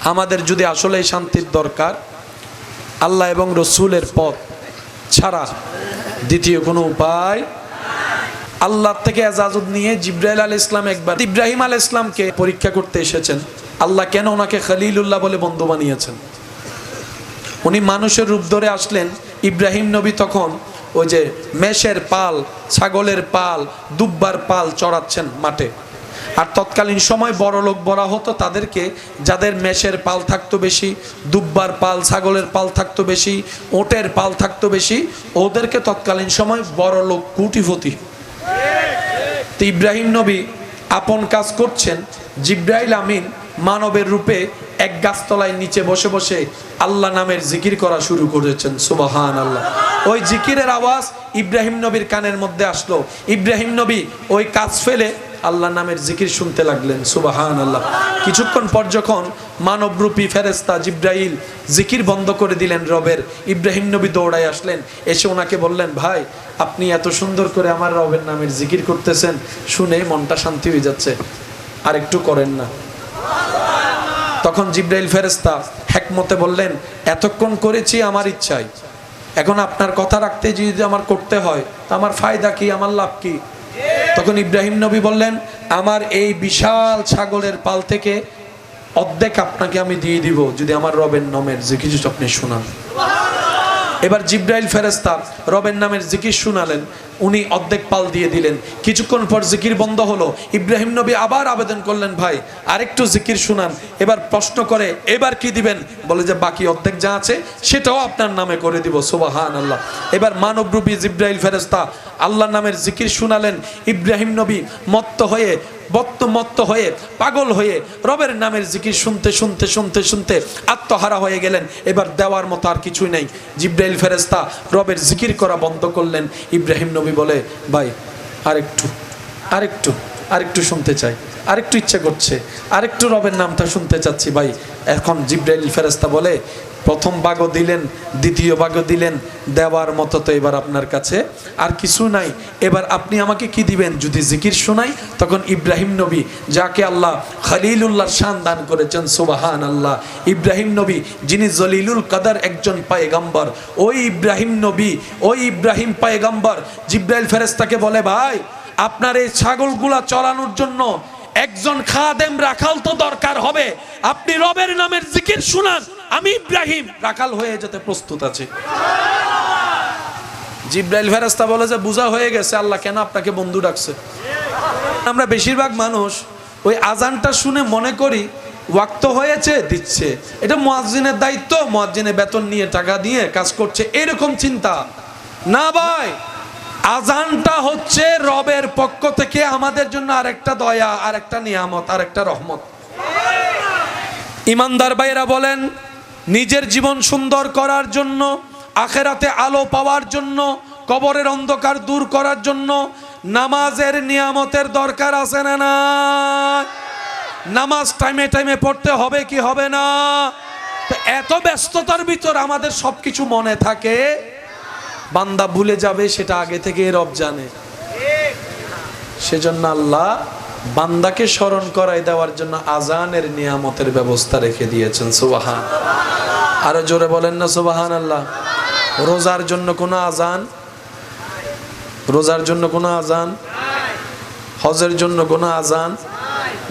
আমাদের যদি আসলে শান্তির দরকার, আল্লাহ এবং রসুলের পথ ছাড়া দ্বিতীয় কোনো উপায়। আল্লাহ থেকে এজাজত নিয়ে জিব্রাইল আলাইহিস সালাম একবার ইব্রাহিম আলাইহিস সালামকে পরীক্ষা করতে এসেছেন। আল্লাহ কেন ওনাকে খলিলুল্লাহ বলে বন্ধু বানিয়েছেন? উনি মানুষের রূপ ধরে আসলেন। ইব্রাহিম নবী তখন ওই যে মেষের পাল, ছাগলের পাল, দুব্বার পাল চড়াচ্ছেন মাঠে। আর তৎকালীন সময় বড় লোক বলা হতো তাদেরকে, যাদের মেষের পাল থাকতো বেশি, দুব্বার পাল, ছাগলের পাল থাকতো বেশি, ওটের পাল থাকতো বেশি, ওদেরকে তৎকালীন সময় বড় লোক, কোটিপতি। তো ইব্রাহিম নবী আপন কাজ করছেন, জিব্রাইল আমিন মানবের রূপে এক গাছতলায় নিচে বসে বসে আল্লাহ নামের জিকির করা শুরু করেছেন। সুবহানাল্লাহ। ওই জিকিরের আওয়াজ ইব্রাহিম নবীর কানের মধ্যে আসলো। ইব্রাহিম নবী ওই কাজ ফেলে আল্লাহ নামের জিকির শুনতে লাগলেন। সুবহানাল্লাহ। কিছুক্ষণ পর যখন মানবরূপী ফেরেশতা জিব্রাইল জিকির বন্ধ করে দিলেন রবের, ইব্রাহিম নবী দৌড়ায় আসলেন, এসে ওনাকে বললেন, ভাই আপনি এত সুন্দর করে আমার রবের নামের জিকির করতেছেন, শুনে মনটা শান্তি হয়ে যাচ্ছে, আর একটু করেন না। তখন জিব্রাইল ফেরেশতা হিকমতে বললেন, এতক্ষণ করেছি আমার ইচ্ছায়, এখন আপনার কথা রাখতে যদি আমার করতে হয় তা আমার ফায়দা কি, আমার লাভ কি? তখন ইব্রাহিম নবী বললেন, আমার এই বিশাল ছাগলের পাল থেকে অর্ধেক আপনাকে আমি দিয়ে দিব যদি আমার রবের নামের জিকির আপনি শোনান। এবার জিব্রাইল ফেরেশতা রবের নামের জিকির শোনালেন, উনি অর্ধেক পাল দিয়ে দিলেন। কিছুক্ষণ পর জিকির বন্ধ হলো। ইব্রাহিম নবী আবার আবেদন করলেন, ভাই আরেকটু জিকির শোনান। এবার প্রশ্ন করে, এবার কি দিবেন? বলে যে বাকি অর্ধেক যা আছে সেটাও আপনার নামে করে দিব। সুবহানাল্লাহ। এবার মানবরূপী জিব্রাইল ফেরেশতা আল্লাহর নামের জিকির শোনালেন। ইব্রাহিম নবী মত্ত হয়ে পাগল হয়ে রবের নামের জিকির শুনতে শুনতে শুনতে শুনতে আত্মহারা হয়ে গেলেন। এবার দেওয়ার মতো আর কিছুই নাই। জিব্রাইল ফেরেশতা রবের জিকির করা বন্ধ করলেন। ইব্রাহিম নবী বলে, ভাই আরেকটু শুনতে চাই, আরেকটু ইচ্ছে করছে, আরেকটু রবের নামটা শুনতে চাচ্ছি ভাই। এখন জিব্রাইল ফেরেশতা বলে, প্রথম ভাগও দিলেন, দ্বিতীয় ভাগও দিলেন, দেওয়ার মতো তো এবার আপনার কাছে আর কিছু নাই। এবার আপনি আমাকে কি দিবেন যদি জিকির শোনাই? তখন ইব্রাহিম নবী, যাকে আল্লাহ খলিলুল্লাহর শান দান করেছেন, সুবহানাল্লাহ, ইব্রাহিম নবী যিনি জলিলুল কদর একজন পয়গম্বর, ওই ইব্রাহিম পয়গম্বর জিব্রাইল ফেরেশতাকে বলে, ভাই আপনার এই ছাগলগুলা চড়ানোর জন্য একজন খাদেম রাখাল তো দরকার হবে, আপনি রবের নামের জিকির শুনান, আমি ইব্রাহিম রাখাল হয়ে যেতে প্রস্তুত আছি। জিব্রাইল ফেরেশতা বলে যে বুঝা হয়ে গেছে আল্লাহ কেন আপনাকে বন্ধু ডাকছে। আমরা বেশিরভাগ মানুষ ওই আজানটা শুনে মনে করি ওয়াক্ত হয়েছে, দিচ্ছে, এটা মুয়াজ্জিনের দায়িত্ব, মুয়াজ্জিনের বেতন নিয়ে টাকা দিয়ে কাজ করছে, এরকম চিন্তা না ভাই। আজানটা হচ্ছে রবের পক্ষ থেকে আমাদের জন্য আরেকটা দয়া, আরেকটা নিয়ামত, আরেকটা রহমত। ইমানদার ভাইরা বলেন, নিজের জীবন সুন্দর করার জন্য, আখেরাতে আলো পাওয়ার জন্য, কবরের অন্ধকার দূর করার জন্য নামাজের নিয়ামতের দরকার আছে না না? নামাজ টাইমে টাইমে পড়তে হবে কি হবে না? তো এত ব্যস্ততার ভিতর আমাদের সবকিছু মনে থাকে, বান্দা ভুলে যাবে সেটা আগে থেকে রব জানে। সেজন্য আল্লাহ বান্দাকে স্মরণ করাই দেওয়ার জন্য আজানের নিয়ামতের ব্যবস্থা রেখে দিয়েছেন। সুবহান, আরো জোরে বলেন না সুবহানাল্লাহ। রোজার জন্য কোনো আজান, রোজার জন্য কোনো আজান, হজের জন্য কোনো আজান,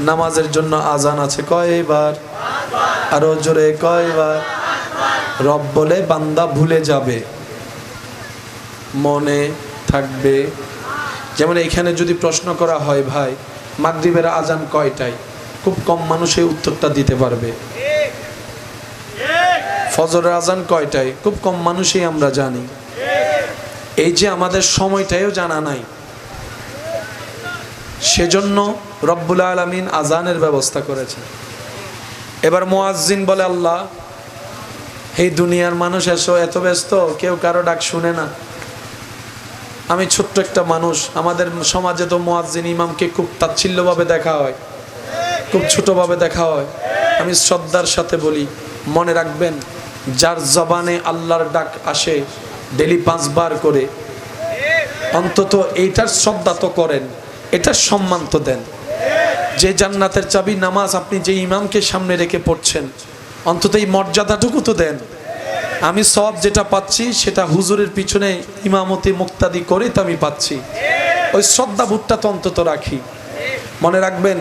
নামাজের জন্য আজান আছে কয়বার? আরো জোরে কয়বার? রব বলে বান্দা ভুলে যাবে, মনে থাকবে। যেমন এইখানে যদি প্রশ্ন করা হয়, ভাই মাগরিবের আজান কয়টায়, খুব কম মানুষ এই উত্তরটা দিতে পারবে। ফজরের আজান কয়টায়, খুব কম মানুষই আমরা জানি। এই যে আমাদের সময়টাও জানা নাই, সেজন্য রব্বুল আলামিন আজানের ব্যবস্থা করেছেন। এবার মুয়াজ্জিন বলে, আল্লাহ এই দুনিয়ার মানুষ এসো এত ব্যস্ত, কেউ কারো ডাক শুনে না। আমি ছোট্ট একটা মানুষ, আমাদের সমাজে তো মুয়াজ্জিন ইমামকে খুব তাচ্ছিল্যভাবে দেখা হয়, খুব ছোটভাবে দেখা হয়। আমি শ্রদ্ধার সাথে বলি, মনে রাখবেন, যার জবানে আল্লাহর ডাক আসে ডেলি 5 বার করে, অন্তত এইটার শ্রদ্ধা তো করেন, এটার সম্মান তো দেন। যে জান্নাতের চাবি নামাজ আপনি যে ইমামকে সামনে রেখে পড়ছেন, অন্তত এই মর্যাদাটুকু তো দেন। আমি সব যেটা পাচ্ছি সেটা হুজুরের পিছনে ইমামতি মুক্তাদি করে তো আমি পাচ্ছি, ওই শ্রদ্ধাবোধটা তো অন্তত রাখি। মনে রাখবেন,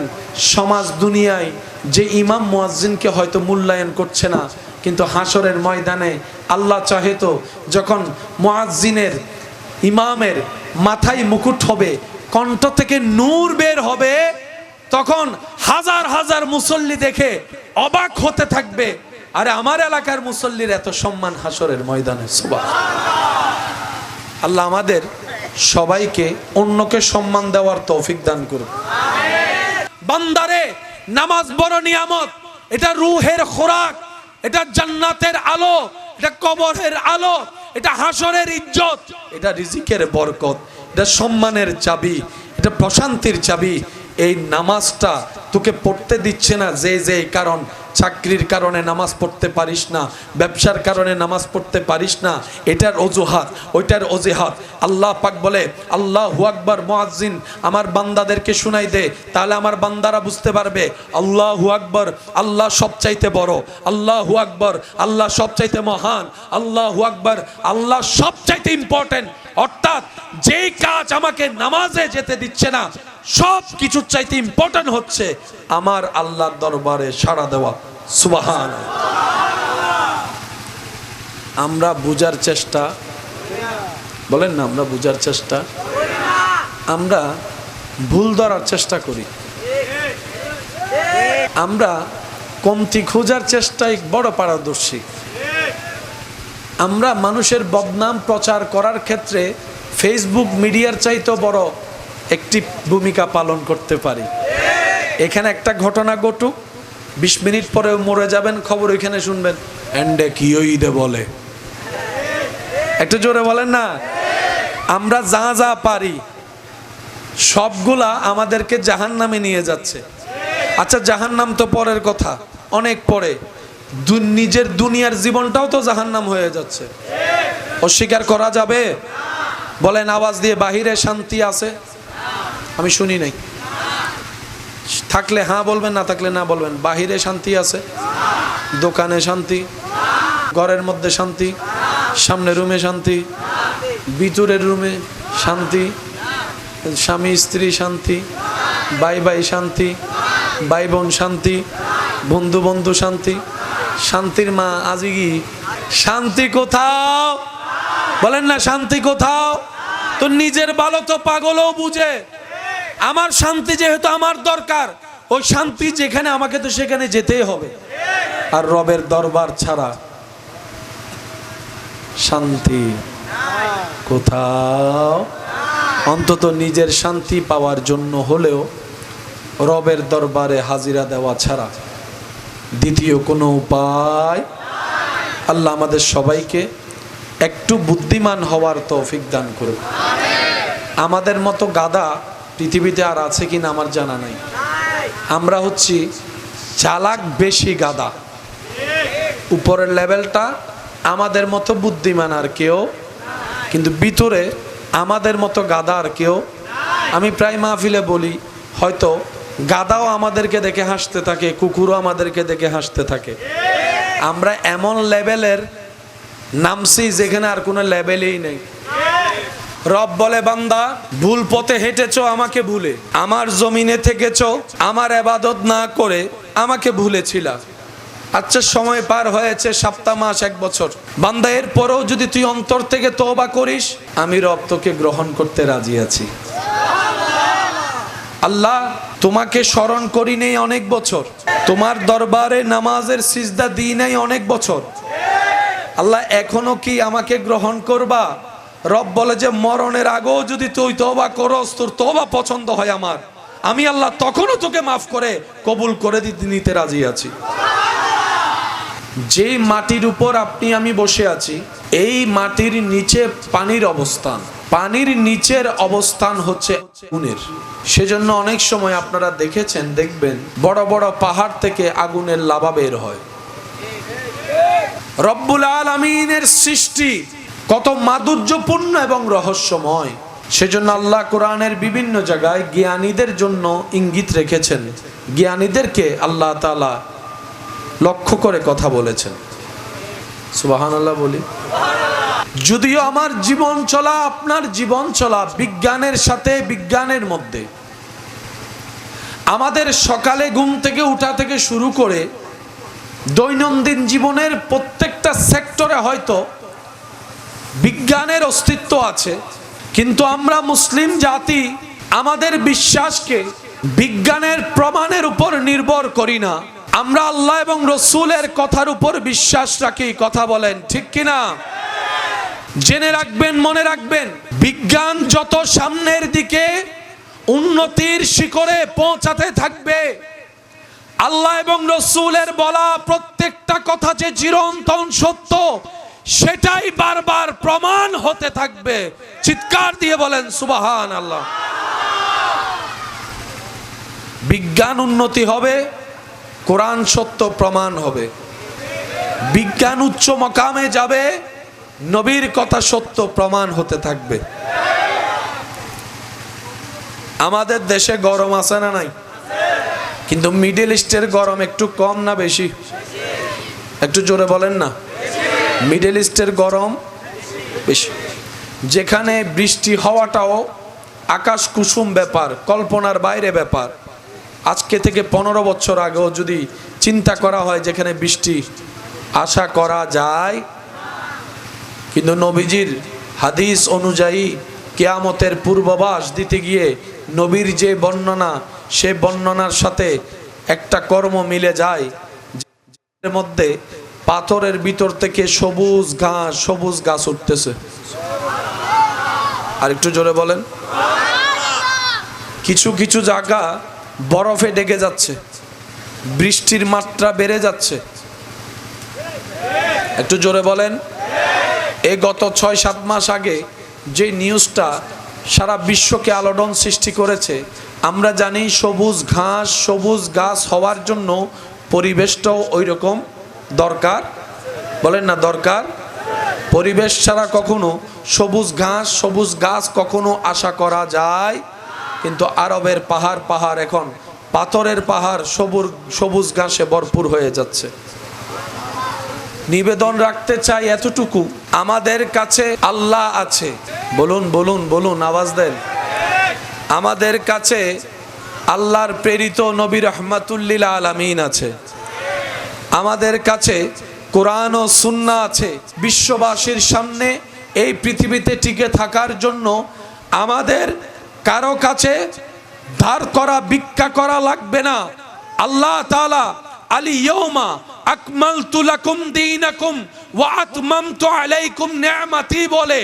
সমাজ দুনিয়ায় যে ইমাম মুয়াজ্জিনকে হয়তো মূল্যায়ন করছে না, কিন্তু হাসরের ময়দানে আল্লাহ চাহে তো যখন মুয়াজ্জিনের ইমামের মাথায় মুকুট হবে, কণ্ঠ থেকে নূর বের হবে, তখন হাজার হাজার মুসল্লি দেখে অবাক হতে থাকবে, আরে আমার এলাকার মুসল্লির এত সম্মান হাসরের ময়দানে। সুবহানাল্লাহ। আল্লাহ আমাদের সবাইকে অন্যকে সম্মান দেওয়ার তৌফিক দান করুন। বান্দারে, নামাজ বড় নিয়ামত, এটা রূহের খোরাক, এটা জান্নাতের আলো, এটা কবরের আলো, এটা হাসরের ইজ্জত, এটা রিজিকের বরকত, এটা সম্মানের চাবি, এটা প্রশান্তির চাবি। এই নামাজটা তোকে পড়তে দিচ্ছে না যে কারণ, চাকরির কারণে নামাজ পড়তে পারিস না, ব্যবসার কারণে নামাজ পড়তে পারিস না, এটার অজুহাত ওইটার অজুহাত। আল্লাহ পাক বলে, আল্লাহু আকবার মুয়াজ্জিন আমার বান্দাদেরকে শুনাই দে, তাহলে আমার বান্দারা বুঝতে পারবে আল্লাহু আকবার, আল্লাহ সবচাইতে বড়, আল্লাহু আকবার, আল্লাহ সবচাইতে মহান, আল্লাহু আকবার, আল্লাহ সবচাইতে ইম্পর্টেন্ট। অর্থাৎ যেই কাজ আমাকে নামাজে যেতে দিচ্ছে না, সব কিছুর চাইতে ইম্পর্টেন্ট হচ্ছে আমার আল্লাহর দরবারে সাড়া দেওয়া। সুবহানাল্লাহ। আমরা বুঝার চেষ্টা, বলেন না, আমরা বুঝার চেষ্টা, আমরা ভুল ধরার চেষ্টা করি, আমরা কমতি খোঁজার চেষ্টায় বড় পারদর্শী। আমরা মানুষের বদনাম প্রচার করার ক্ষেত্রে ফেসবুক মিডিয়ার চাইতে বড় একটি ভূমিকা পালন করতে পারি। এখানে একটা ঘটনা ঘটুক, 20 মিনিট পরে মরে যাবেন, খবর ওইখানে শুনবেন, এন্ডে কি ওইদে বলে, একটু জোরে বলেন না। আমরা যা যা পারি সবগুলা আমাদেরকে জাহান্নামে নিয়ে যাচ্ছে। আচ্ছা, জাহান্নাম তো পরের কথা, অনেক পরে নিজের দুনিয়ার জীবনটাও তো জাহান্নাম হয়ে যাচ্ছে, অস্বীকার করা যাবে? বলেন আওয়াজ দিয়ে, বাহিরে শান্তি আছে? আমি শুনি নাই। থাকলে হ্যাঁ বলবেন, না থাকলে না বলবেন। বাহিরে শান্তি আছে? দোকানে শান্তি, ঘরের মধ্যে শান্তি, সামনের রুমে শান্তি, ভিতরের রুমে শান্তি, স্বামী স্ত্রী শান্তি, ভাই ভাই শান্তি, ভাই বোন শান্তি, বন্ধু বন্ধু শান্তি, শান্তির মা আজিগি শান্তি কোথাও? বলেন না, শান্তি কোথাও? তো নিজের ভালো তো পাগলও বুঝে, আমার শান্তি যেহেতু আমার দরকার, ওই শান্তি যেখানে আমাকে তো সেখানে যেতেই হবে। আর রবের দরবার ছাড়া শান্তি কোথাও? অন্তত নিজের শান্তি পাওয়ার জন্য হলেও রবের দরবারে হাজিরা দেওয়া ছাড়া দ্বিতীয় কোনো উপায়। আল্লাহ আমাদের সবাইকে একটু বুদ্ধিমান হওয়ার তৌফিক দান করুন। আমাদের মতো গাধা পৃথিবীতে আর আছে কিনা আমার জানা নাই। আমরা হচ্ছি চালাক বেশি গাধা, উপরের লেভেলটা আমাদের মতো বুদ্ধিমান আর কেউ, কিন্তু ভিতরে আমাদের মতো গাধা আর কেউ। আমি প্রায় মাহফিলে বলি, হয়তো গাধাও আমাদেরকে দেখে হাসতে থাকে, কুকুরও আমাদেরকে দেখে হাসতে থাকে। আমরা এমন লেভেলের নামছি যেখানে আর কোনো লেভেলই নেই। রব বলে, বান্দা ভুল পথে হেঁটেছো আমাকে ভুলে, আমার জমিনে থেকেছো আমার ইবাদত না করে আমাকে ভুলেছিলা। আচ্ছা, সময় পার হয়েছে, সপ্তাহ, মাস, 1 বছর, বান্দা এর পরেও যদি তুই অন্তর থেকে তওবা করিস, আমি রব তোকে গ্রহণ করতে রাজি আছি। আল্লাহ তোমাকে স্মরণ করি নেই অনেক বছর, তোমার দরবারে নামাজের সিজদা দিই নাই অনেক বছর, আল্লাহ এখনো কি আমাকে গ্রহণ করবা? রব বলে যে, মরণের আগেও যদি তুই তওবা করস, তোর তওবা পছন্দ হয় আমার, আমি আল্লাহ তখনও তোকে মাফ করে কবুল করে নিতে রাজি আছি। যে মাটির উপর আপনি আমি বসে আছি, এই মাটির নিচে পানির অবস্থান, পানির নিচের অবস্থান হচ্ছে আগুনের। সেজন্য অনেক সময় আপনারা দেখেছেন, দেখবেন বড় বড় পাহাড় থেকে আগুনের লাভা বের হয়। রব্বুল আলামিনের সৃষ্টি কত মাধুর্যপূর্ণ এবং রহস্যময়। সেজন্য আল্লাহ কোরআনের বিভিন্ন জায়গায় জ্ঞানীদের জন্য ইঙ্গিত রেখেছেন। জ্ঞানীদেরকে আল্লাহ তাআলা লক্ষ্য করে কথা বলেছেন। সুবহানাল্লাহ বলি। যদিও আমার জীবন চলা, আপনার জীবন চলা বিজ্ঞানের সাথে, বিজ্ঞানের মধ্যে। আমাদের সকালে ঘুম থেকে উঠা থেকে শুরু করে দৈনন্দিন জীবনের প্রত্যেকটা সেক্টরে হয়তো বিজ্ঞানের অস্তিত্ব আছে, কিন্তু আমরা মুসলিম জাতি আমাদের বিশ্বাসকে বিজ্ঞানের প্রমাণের উপর নির্ভর করি না। আমরা আল্লাহ এবং রসুলের কথার উপর বিশ্বাস রাখি। কথা বলেন ঠিক কিনা? জেনে রাখবেন, মনে রাখবেন, বিজ্ঞান যত সামনের দিকে উন্নতির শিখরে পৌঁছাতে থাকবে, আল্লাহ এবং রসুলের বলা প্রত্যেকটা কথা যে চিরন্তন সত্য, সেটাই বারবার প্রমাণ হতে থাকবে। চিৎকার দিয়ে বলেন সুবহানাল্লাহ। বিজ্ঞান উন্নতি হবে, কোরআন সত্য প্রমাণ হবে। বিজ্ঞান উচ্চ মকামে যাবে, নবীর কথা সত্য প্রমাণ হতে থাকবে। আমাদের দেশে গরম আছে না নাই? কিন্তু মিডল ইস্টের গরম একটু কম না বেশি? একটু জোরে বলেন না। মিডল ইস্টের গরম বেশি। যেখানে বৃষ্টি হওয়াটাও আকাশ কুসুম ব্যাপার, কল্পনার বাইরে ব্যাপার। আজকে থেকে 15 বছর আগেও যদি চিন্তা করা হয় যেখানে বৃষ্টি আশা করা যায়, কিন্তু নবীজির হাদিস অনুযায়ী কিয়ামতের পূর্বাভাস দিতে গিয়ে নবীর যে বর্ণনা, সে বর্ণনার সাথে একটা কর্ম মিলে যায়। এর মধ্যে পাথরের ভিতর থেকে সবুজ গাছ উঠতেছে। আর একটু জোরে বলেন। কিছু কিছু জায়গা বরফে ঢেকে যাচ্ছে, বৃষ্টির মাত্রা বেড়ে যাচ্ছে। একটু জোরে বলেন। এই গত 6-7 মাস আগে যে নিউজটা সারা বিশ্বকে আলোড়ন সৃষ্টি করেছে, আমরা জানি সবুজ গাছ হওয়ার জন্য পরিবেশটাও ওই রকম দরকার। বলেন না দরকার? পরিবেশ ছাড়া কখনো সবুজ গাছ কখনো আশা করা যায়? কিন্তু আরবের পাহাড় এখন পাথরের পাহাড় সবুজ ঘাসে ভরপুর হয়ে যাচ্ছে। নিবেদন রাখতে চাই এতটুকু, আমাদের কাছে আল্লাহ আছে। বলুন বলুন বলুন, আওয়াজ দেন। আমাদের কাছে আল্লাহর প্রেরিত নবী রাহমাতুল লিল আলামিন আছে। আমাদের কাছে কোরআন ও সুন্নাহ আছে। বিশ্ববাসীর সামনে এই পৃথিবীতে টিকে থাকার জন্য আমাদের কারো কাছে ধার করা, ভিক্ষা করা লাগবে না। আল্লাহ তাআলা আল-ইয়াওমা আকমালতু লাকুম দীনাকুম ওয়া আতমামতু আলাইকুম নি'মাতি বলে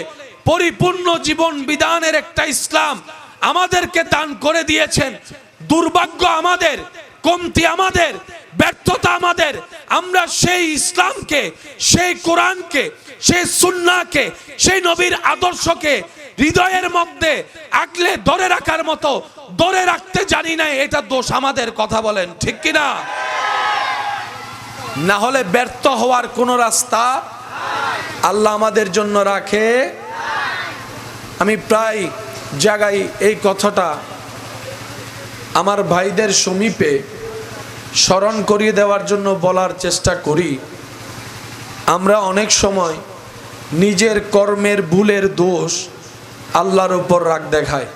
পরিপূর্ণ জীবন বিধানের একটা ইসলাম আমাদেরকে দান করে দিয়েছেন। দুর্ভাগ্য আমাদের, কমতি আমাদের, ব্যর্থতা আমাদের। আমরা সেই ইসলামকে, সেই কোরআনকে, সেই সুন্নাহকে, সেই নবীর আদর্শকে হৃদয়ের মধ্যে আগলে ধরে রাখার মতো ধরে রাখতে জানি না। এটা দোষ আমাদের। কথা বলেন ঠিক কিনা? না হলে ব্যর্থ হওয়ার কোন রাস্তা আল্লাহ আমাদের জন্য রাখে। আমি প্রায় জায়গায় এই কথাটা আমার ভাইদের সমীপে স্মরণ করিয়ে দেওয়ার জন্য বলার চেষ্টা করি। আমরা অনেক সময় নিজের কর্মের ভুলের দোষ আল্লাহর উপর রাগ দেখায়।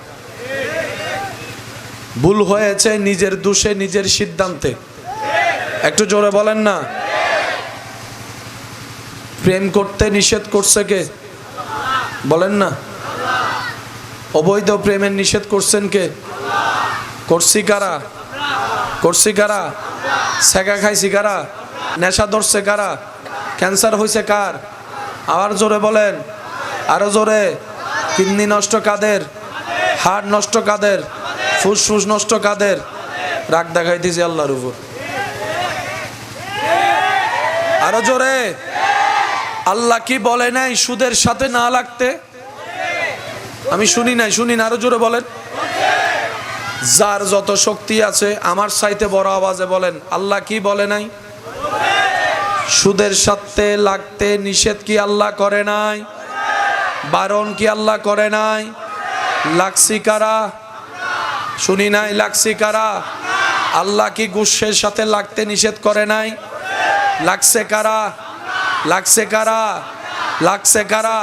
ভুল হয়েছে নিজের দোষে, নিজের সিদ্ধান্তে। একটু জোরে বলেন না। প্রেম করতে নিষেধ করছে কে? বলেন না। অবৈধ প্রেমের নিষেধ করছেন কে? করছি কারা? করছি কারা? সেগা খাইছি কারা? নেশা ধরছে কারা? ক্যান্সার হয়েছে কার? আবার জোরে বলেন, আরো জোরে। কিডনি নষ্ট কাদের? হার্ট নষ্ট কাদের? ফুসফুস নষ্ট কাদের? রাগ দেখাইতেছি আল্লাহর উপর। আরো জোরে। আল্লাহ কি বলে নাই সুদের সাথে না লাগতে? আমি শুনি নাই, শুনি না। আরো জোরে বলেন। যার যত শক্তি আছে আমার চাইতে বড় আওয়াজে বলেন, আল্লাহ কি বলে নাই? সুদের সাথে লাগতে নিষেধ কি আল্লাহ করে নাই? বারণ কি আল্লাহ করে নাই? লাগছি কারা? শুনি নাই। লাগছি কারা? আল্লাহ কি ঘুষের সাথে লাগতে নিষেধ করে নাই? লাগছে কারা? লাগছে কারা? লাগছে কারা?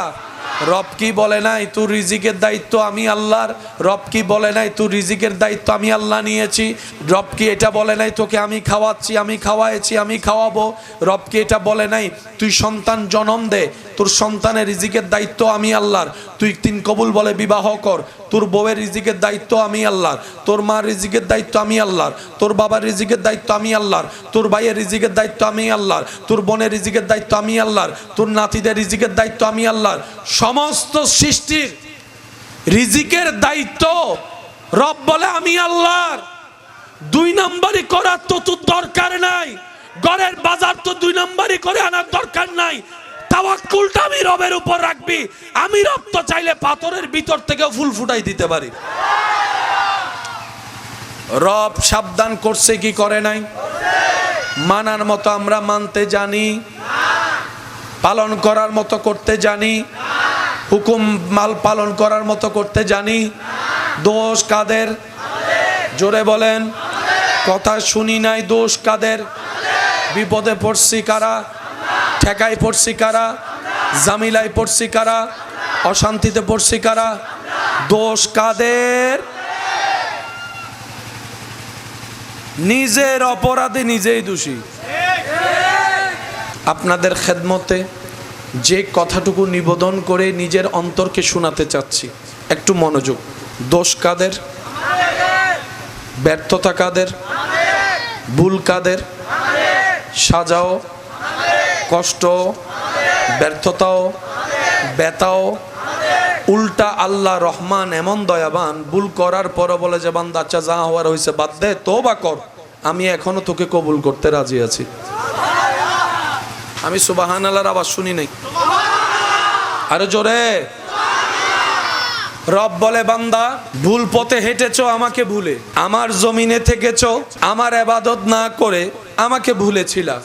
রব কি বলে নাই তোর রিজিকের দায়িত্ব আমি আল্লাহর? রব কি বলে নাই তোর রিজিকের দায়িত্ব আমি আল্লাহ নিয়েছি? রব কি এটা বলে নাই তোকে আমি খাওয়াচ্ছি, আমি খাওয়াইছি, আমি খাওয়াবো? রব কি এটা বলে নাই তুই সন্তান জন্ম দে, তোর সন্তানের রিজিকের দায়িত্ব আমি আল্লাহর? তুই 3 কবুল বলে বিবাহ কর, তোর বউয়ের রিজিকের দায়িত্ব আমি আল্লাহর, তোর মার রিজিকের দায়িত্ব আমি আল্লাহর, তোর বাবার রিজিকের দায়িত্ব আমি আল্লাহর, তোর ভাইয়ের রিজিকের দায়িত্ব আমি আল্লাহর, তোর বোনের রিজিকের দায়িত্ব আমি আল্লাহর, তোর নাতিদের রিজিকের দায়িত্ব আমি আল্লাহর। সমস্ত সৃষ্টির রিজিকের দায়িত্ব রব বলে আমি আল্লাহর। 2 নম্বরই করার তো তোর দরকার নাই, ঘরের বাজার তো 2 নম্বরই করে আনার দরকার নাই। তাওয়াক্কুলটা আমি রবের উপর রাখবি। আমি রব তো চাইলে পাথরের ভিতর থেকে ফুল ফুটাই দিতে পারি। রব সাবধান করছে কি করে নাই? মানার মতো আমরা মানতে জানি, পালন করার মতো করতে জানি, হুকুম মাল পালন করার মতো করতে জানি। দোষ কাদের? জোরে বলেন। কথা শুনি নাই, দোষ কাদের? বিপদে পড়ছি কারা? ঠেকাই পড়ছি কারা? জামিলাই পড়ছি কারা? অশান্তিতে পড়ছি কারা? দোষ কাদের? নিজের অপরাধে নিজেই দোষী। আপনাদের খেদমতে যে কথাটুকু নিবেদন করে নিজের অন্তরকে শোনাতে চাচ্ছি, একটু মনোযোগ। দোষ কাদের? ব্যর্থতা কাদের? ভুল কাদের? সাজাও, কষ্ট, ব্যর্থতাও, ব্যথাও উল্টা আল্লাহ রহমান এমন দয়াবান, ভুল করার পর বলে যে বান্দা আচ্ছা যা হওয়ার হয়েছে বাদ দে, তওবা কর, আমি এখনো তোকে কবুল করতে রাজি আছি। আমি সুবহানাল্লাহর আওয়াজ শুনি নাই, আরে জোরে। রব বলে বান্দা ভুল পথে হেঁটেছো আমাকে ভুলে, আমার জমিনে থেকেছো, আমার ইবাদত না করে আমাকে ভুলেছিলা।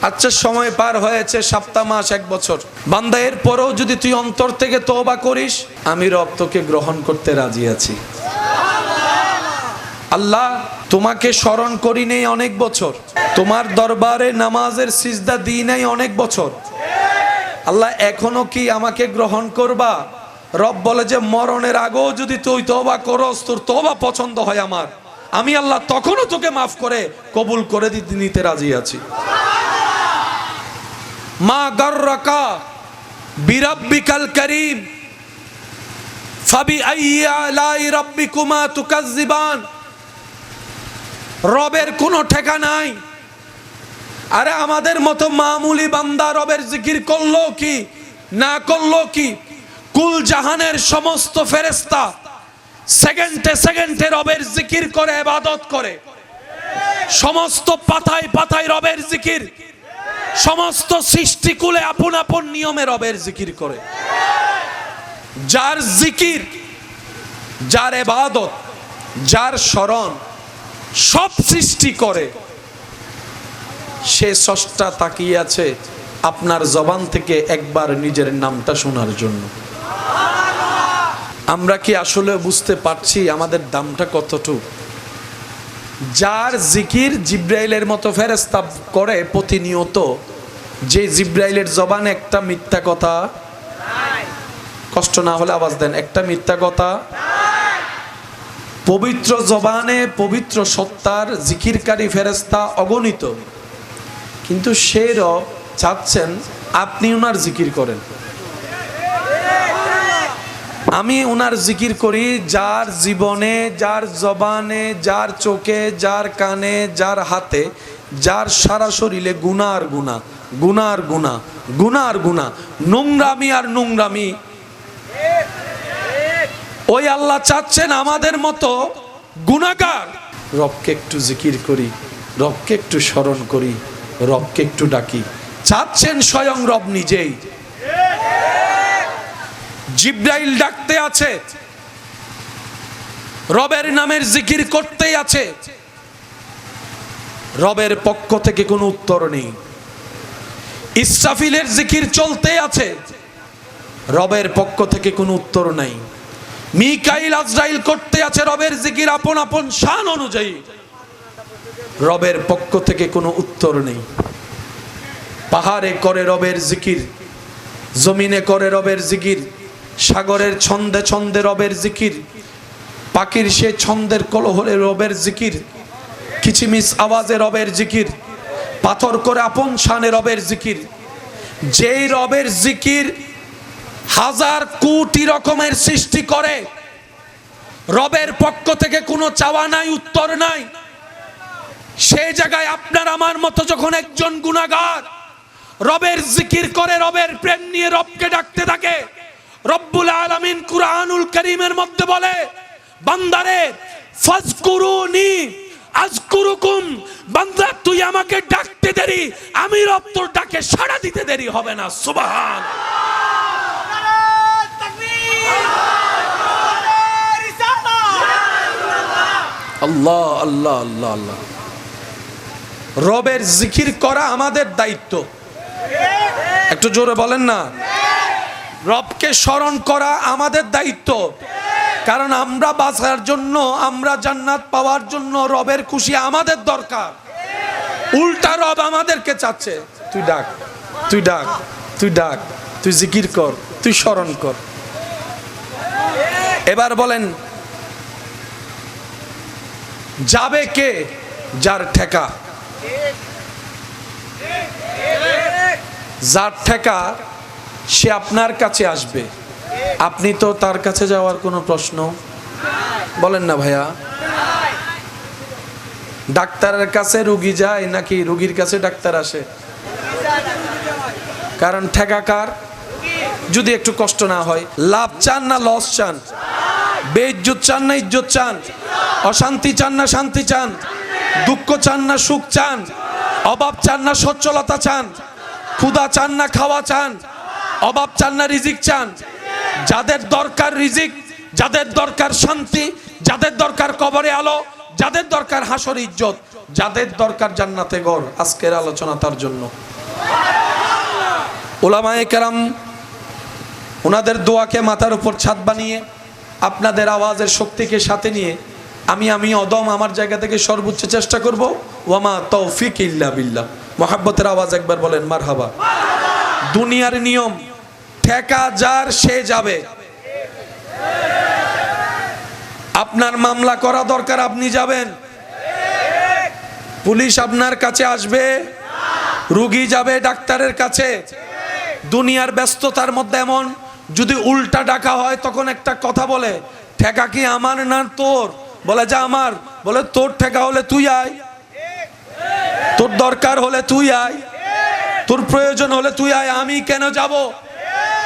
আচ্ছা সময় পার হয়েছে 7 মাস 1 বছর, বান্দা এর পরেও যদি তুই অন্তর থেকে তওবা করিস, আমি রব তোকে গ্রহণ করতে রাজি আছি। আল্লাহ তোমাকে স্মরণ করি নেই অনেক বছর, তোমার দরবারে নামাজের সিজদা দিই নাই অনেক বছর, আল্লাহ এখনো কি আমাকে গ্রহণ করবা? রব বলে যে মরণের আগেও যদি তুই তওবা করস, তোর তওবা পছন্দ হয় আমার, আমি আল্লাহ তখনও তোকে মাফ করে কবুল করে নিতে রাজি আছি। মা গাররাকা বিরাব্বিকাল কারীম ফাবিআইয়ি আলাই রাব্বিকুমা তুকাজ্জিবান। রবের কোনো ঠেকা নাই। আরে আমাদের মতো মামুলি বান্দা রবের জিকির করলো কি না করলো কি? কুল জাহানের সমস্ত ফেরেশতা সেকেন্ডে সেকেন্ডে রবের জিকির করে, ইবাদত করে। সমস্ত পাতায় পাতায় রবের জিকির, সমস্ত সৃষ্টিকুলে আপন আপন নিয়মে রবের জিকির করে। যার জিকির, যার ইবাদত, যার স্মরণ সব সৃষ্টি করে, সে স্রষ্টা তাকিয়ে আছে আপনার জবান থেকে একবার নিজের নামটা শোনার জন্য। আমরা কি আসলে বুঝতে পারছি আমাদের দামটা কতটুকু? যার জিকির জিব্রাইলের মতো ফেরেশতা করে প্রতিনিয়ত, যে জিব্রাইলের জবানে একটা মিথ্যা কথা, কষ্ট না হলে আওয়াজ দেন, একটা মিথ্যা কথা, পবিত্র জবানে পবিত্র সত্তার জিকিরকারী ফেরেশতা অগণিত, কিন্তু সে রব চাচ্ছেন আপনি ওনার জিকির করেন। আমি ওনার জিকির করি যার জীবনে, যার জবানে, যার চোখে, যার কানে, যার হাতে, যার সারা শরীরে গুনার গুনাহ, গুনার গুনাহ, গুনার গুনাহ, নোংরামি আর নোংরামি। ওই আল্লাহ চাচ্ছেন আমাদের মতো গুনাহগার রবকে একটু জিকির করি, রবকে একটু স্মরণ করি, রবকে একটু ডাকি। চাচ্ছেন স্বয়ং রব নিজেই। জিব্রাইল ডাকতে আছে, রবের নামের জিকির করতেই আছে, রবের পক্ষ থেকে কোনো উত্তর নেই। ইসরাফিলের জিকির চলতে আছে, রবের পক্ষ থেকে কোনো উত্তর নাই। মিকাইল আজরাইল করতে আছে রবের জিকির আপন আপন শান অনুযায়ী, রবের পক্ষ থেকে কোনো উত্তর নেই। পাহাড়ে করে রবের জিকির, জমিনে করে রবের জিকির, সাগরের ছন্দে ছন্দে রবের জিকির, পাখির সে ছন্দের কলহরে রবের জিকির, কিচিমিচ আওয়াজে রবের জিকির, পাথর করে আপন শানে রবের জিকির। যেই রবের জিকির হাজার কোটি রকমের সৃষ্টি করে, রবের পক্ষ থেকে কোনো চাওয়া নাই, উত্তর নাই, সেই জায়গায় আপনার আমার মতো যখন একজন গুনাহগার রবের জিকির করে, রবের প্রেম নিয়ে রবকে ডাকতে থাকে, রব্বুল আলামিন কুরআনুল কারীমের মধ্যে বলে, বান্দারে ফাজকুরুনি আযকুরুকুম, বান্দা তুই আমাকে ডাকতে দেরি, আমি রব তোর ডাকে সাড়া দিতে দেরি হবে না। সুবহান আল্লাহ আল্লাহ আল্লাহ আল্লাহ। রবের জিকির করা আমাদের দায়িত্ব। একটু জোরে বলেন না। রবকে স্মরণ করা আমাদের দায়িত্ব, কারণ আমরা বাঁচার জন্য, আমরা জান্নাত পাওয়ার জন্য রবের খুশি আমাদের দরকার। উল্টা রব আমাদেরকে চাচ্ছে, তুই ডাক, তুই ডাক, তুই ডাক, তুই জিকির কর, তুই স্মরণ কর। এবার বলেন, যাবে কে? যার ঠেকা, যার ঠেকা সে আপনার কাছে আসবে। আপনি তো তার কাছে যাওয়ার কোনো প্রশ্ন বলেন না ভাইয়া। ডাক্তারের কাছে রুগী যায় নাকি রুগীর কাছে ডাক্তার আসে? কারণ ঠেকা কার? যদি একটু কষ্ট না হয়। লাভ চান না লস চান? বেইজ্জত চান না ইজ্জত চান? অশান্তি চান না শান্তি চান? দুঃখ চান না সুখ চান? অভাব চান না সচ্ছলতা চান? ক্ষুধা চান না খাওয়া চান? অভাব চান না রিজিক চান? যাদের দরকার রিজিক, যাদের দরকার শান্তি, যাদের দরকার কবরে আলো, যাদের দরকার হাসর ইজ্জত, যাদের দরকার জান্নাতে ঘর, আজকের আলোচনা তার জন্য। উলামায়ে কেরাম ওনাদের দোয়াকে মাথার উপর ছাদ বানিয়ে, আপনাদের আওয়াজের শক্তিকে সাথে নিয়ে আমি অদম আমার জায়গা থেকে সর্বোচ্চ চেষ্টা করব। ওয়ামা তৌফিক ইল্লা বিল্লাহ। মহাব্বতের আওয়াজ একবার বলেন মারহাবা। দুনিয়ার নিয়ম, ঠেকা যার সে যাবে। আপনার মামলা করা দরকার, আপনি যাবেন। পুলিশ আপনার কাছে আসবে, রোগী যাবে ডাক্তারের কাছে। দুনিয়ার ব্যস্ততার মধ্যে এমন যদি উল্টা ডাকা হয়, তখন একটা কথা বলে, ঠেকা কি আমার না তোর? বলে যা আমার। বলে তোর ঠেকা হলে তুই আয়, তোর দরকার হলে তুই আয়, তোর প্রয়োজন হলে তুই আয়, আমি কেন যাব?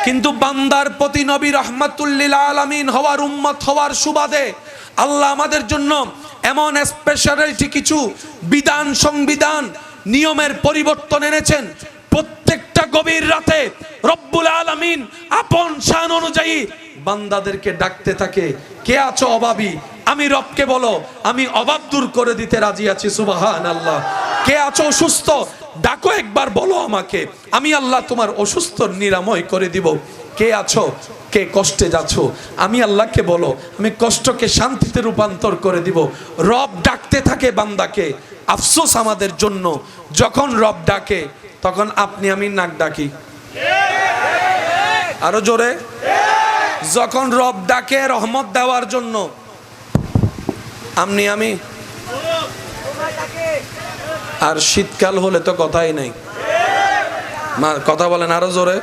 কিন্তু বান্দার প্রতি নবী রাহমাতুল লিল আলামিন হওয়ার, উম্মত হওয়ার সুবাদে আল্লাহ আমাদের জন্য এমন স্পেশালিটি কিছু বিধান, সংবিধান, নিয়মের পরিবর্তন এনেছেন। প্রত্যেকটা গভীর রাতে রব্বুল আলামিন আপন শান অনুযায়ী বান্দাদেরকে ডাকতে থাকে, কে আছো অভাবী? আমি রবকে বলো, আমি অভাব দূর করে দিতে রাজি আছি। সুবহানাল্লাহ। কে আছো অসুস্থ? ডাকো একবার, বলো আমাকে, আমি আল্লাহ তোমার অসুস্থ নিরাময় করে দিব। কে আছো, কে কষ্টে যাচ্ছ, আমি আল্লাহকে বলো, আমি কষ্টকে শান্তিতে রূপান্তর করে দিব। রব ডাকতে থাকে বান্দাকে। আফসোস আমাদের জন্য, যখন রব ডাকে তখন আপনি আমি নাক ডাকি। আরো জোরে। যখন রব ডাকে রহমত দেওয়ার জন্য, আপনি আমি। আর শীতকাল হলে তো কথাই নাই। কথা বলেন আরো জোরে।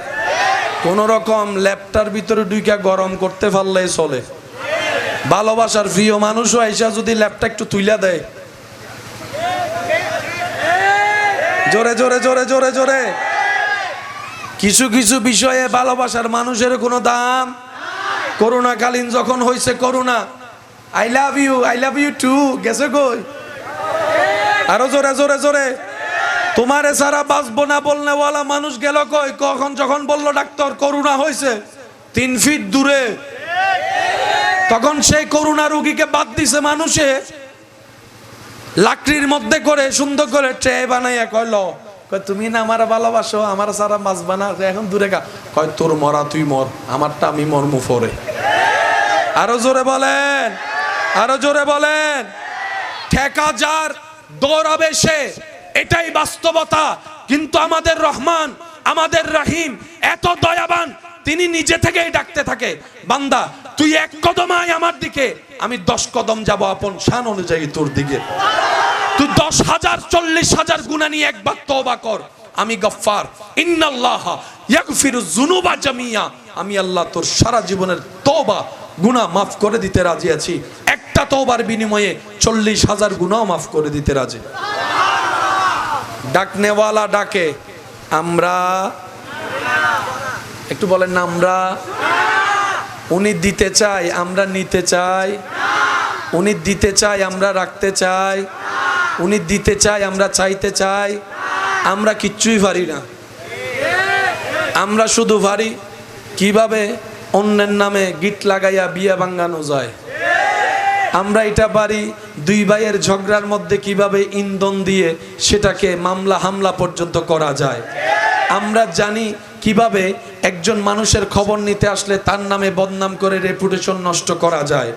কোন রকম ল্যাপটার ভিতরে ঢুইকা গরম করতে পারলেই চলে। ভালোবাসার প্রিয় মানুষও আইসা যদি ল্যাপটা একটু তুইলা দেয়, জোরে জোরে জোরে জোরে জোরে। কিছু কিছু বিষয়ে ভালোবাসার মানুষের কোনো দাম। করোনাকালীন যখন হয়েছে করোনা, আই লাভ ইউ টু, গেছে কই? আরো জোরে জোরে জোরে। তোমারে সারা বাঁচবো না বলনেওয়ালা মানুষ গেল কই? কখন? যখন বললো ডাক্তার করোনা হয়েছে 3 ফিট দূরে, তখন সেই করোনা রোগীকে বাদ দিছে মানুষে লাকড়ির মধ্যে করে সুন্দর করে ট্রে বানাইয়া কইল, তুমি না আমার ভালোবাসো, আমার সারা বাঁচবা না, এখন দূরে গা। কয় তোর মরা তুই মর, আমারটা আমি মরমু পরে। আরো জোরে বলেন, আরো জোরে বলেন। ঠেকা যার দৌড়াবে সে, এটাই বাস্তবতা। কিন্তু আমাদের রহমান, আমাদের রহিম এত দয়াবান, তিনি নিজে থেকেই ডাকতে থাকে, বান্দা তুই 1 কদম আয় আমার দিকে, আমি 10 কদম যাব আপন শান অনুযায়ী তোর দিকে। তুই 10,000 40,000 গুনাহ নিয়ে একবার তওবা কর, আমি গফফার, ইন্নাল্লাহা ইয়াগফিরুয যুনুবা জামিয়া, আমি আল্লাহ তোর সারা জীবনের তওবা গুনাহ মাফ করে দিতে রাজি আছি। একটা তওবার বিনিময়ে 40,000 গুনাহ মাফ করে দিতে রাজি। ডাকনেওয়ালা ডাকে, আমরা একটু বলেন না আমরা। উনি দিতে চাই, আমরা নিতে চাই। উনি দিতে চাই, আমরা রাখতে চাই। উনি দিতে চাই, আমরা চাইতে চাই। আমরা কিচ্ছুই পারি না। আমরা শুধু পারি কিভাবে অন্যের নামে গিট লাগাইয়া বিয়া ভাঙানো যায়। আমরা এটা পারি 2 ভাইয়ের ঝগড়ার মধ্যে কিভাবে ইন্ধন দিয়ে সেটাকে মামলা হামলা পর্যন্ত করা যায়। আমরা জানি কিভাবে একজন মানুষের খবর নিতে আসলে তার নামে বদনাম করে রেপুটেশন নষ্ট করা যায়।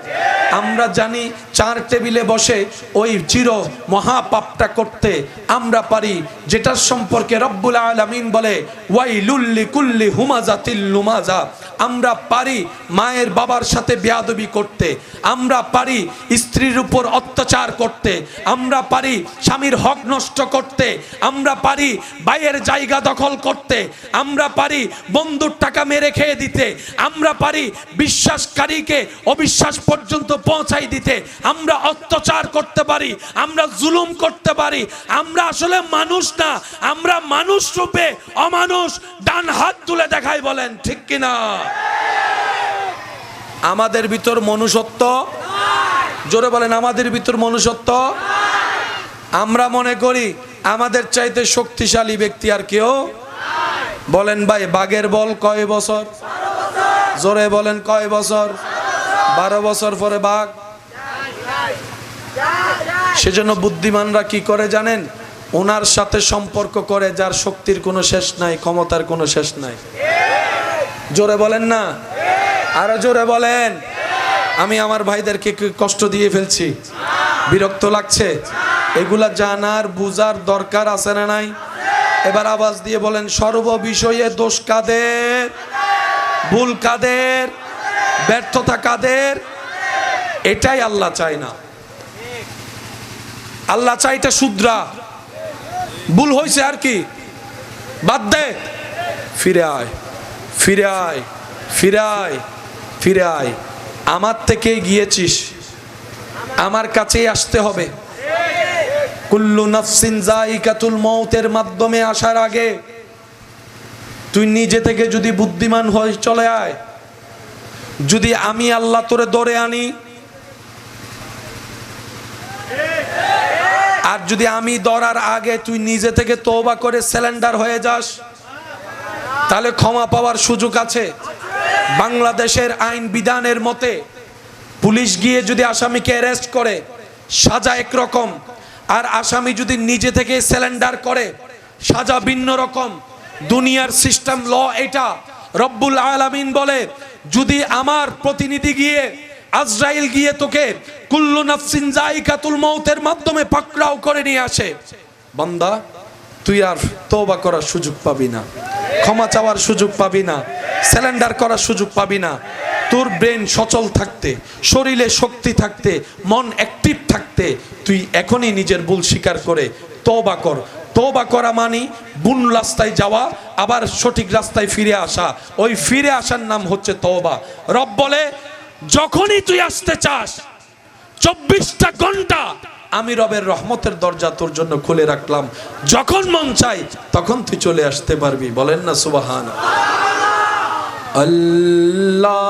আমরা জানি 4 টেবিলে বসে ওই চির মহাপাপটা করতে আমরা পারি, যেটার সম্পর্কে রব্বুল আলামিন বলে ওয়াইলুল লিকুল্লি হুমাজাতিল লুমাজা। আমরা পারি মায়ের বাবার সাথে বেয়াদবি করতে, আমরা পারি স্ত্রীর উপর অত্যাচার করতে, আমরা পারি স্বামীর হক নষ্ট করতে, আমরা পারি ভাইয়ের জায়গা দখল করতে, আমরা পারি বন্ধুর টাকা মেরে খেয়ে দিতে, আমরা পারি বিশ্বাসকারীকে অবিশ্বাস পর্যন্ত পৌঁছাই দিতে, আমরা অত্যাচার করতে পারি, আমরা জুলুম করতে পারি। আমরা আসলে মানুষ না, আমরা মানুষ রূপে অমানুষ। ডান হাত তুলে দেখাই, বলেন ঠিক কিনা? আমাদের ভিতর মনুষ্যত্ব, জোরে বলেন আমাদের ভিতর মনুষ্যত্ব। আমরা মনে করি আমাদের চাইতে শক্তিশালী ব্যক্তি আর কেউ। বলেন ভাই, বাঘের বল কয় বছর? জোরে বলেন কয় বছর? 12 বছর পরে বাঘ। সেজন্য বুদ্ধিমানরা কি করে জানেন? ওনার সাথে সম্পর্ক করে যার শক্তির কোনো শেষ নাই, ক্ষমতার কোনো শেষ নাই। জোরে বলেন না, আরো জোরে বলেন। আমি আমার ভাইদেরকে কষ্ট দিয়ে ফেলছি, বিরক্ত লাগছে? এগুলা জানার বুঝার দরকার আছে না নাই? এবার আওয়াজ দিয়ে বলেন, সর্ব বিষয়ে দোষ কাদের? ভুল কাদের? ব্যর্থতা কাদের? এটাই আল্লাহ চায় না। আল্লাহ চাইটা শুধরা, ভুল হয়েছে আর কি, বাদ দে, ফিরে আয়, ফিরে আয়, ফিরে আয়, ফিরে আয়। আমার থেকেই গিয়েছিস, আমার কাছেই আসতে হবে। কুল্লু নাফসিন যায়িকাতুল মউতের মাধ্যমে আসার আগে তুই নিজে থেকে যদি বুদ্ধিমান হয়ে চলে আয়। যদি আমি আল্লাহ তোরে ধরে আনি, আর যদি আমি ধরার আগে তুই নিজে থেকে তওবা করে সারেন্ডার হয়ে যাস, তাহলে ক্ষমা পাওয়ার সুযোগ আছে। বাংলাদেশের আইন বিধানের মতে পুলিশ গিয়ে যদি আসামিকে অ্যারেস্ট করে, সাজা একরকম, আর আসামি যদি নিজে থেকে সারেন্ডার করে, সাজা ভিন্ন রকম। দুনিয়ার সিস্টেম ল এটা। রব্বুল আলামিন বলে, যদি আমার প্রতিনিধি গিয়ে, আজরাইল গিয়ে তোকে কুল্লু নাফসিন যায়িকাতুল মউতের মাধ্যমে পাকড়াও করে নিয়ে আসে, বান্দা তুই আর তওবা করার সুযোগ পাবি না, ক্ষমা চাওয়ার সুযোগ পাবি না, সারেন্ডার করার সুযোগ পাবি না। তোর ব্রেন সচল থাকতে, শরীরে শক্তি থাকতে, মন অ্যাক্টিভ থাকতে তুই এখনই নিজের ভুল স্বীকার করে তওবা কর। তওবা করা মানে ভুল রাস্তায় যাওয়া, আবার সঠিক রাস্তায় ফিরে আসা। ওই ফিরে আসার নাম হচ্ছে তওবা। রব বলে, যখনই তুই আসতে চাস 24টা ঘন্টা আমি রবের রহমতের দরজা তোর জন্য খুলে রাখলাম। যখন মন চাই তখন তুই চলে আসতে পারবি। বলেন না সুবহানাল্লাহ। আল্লাহ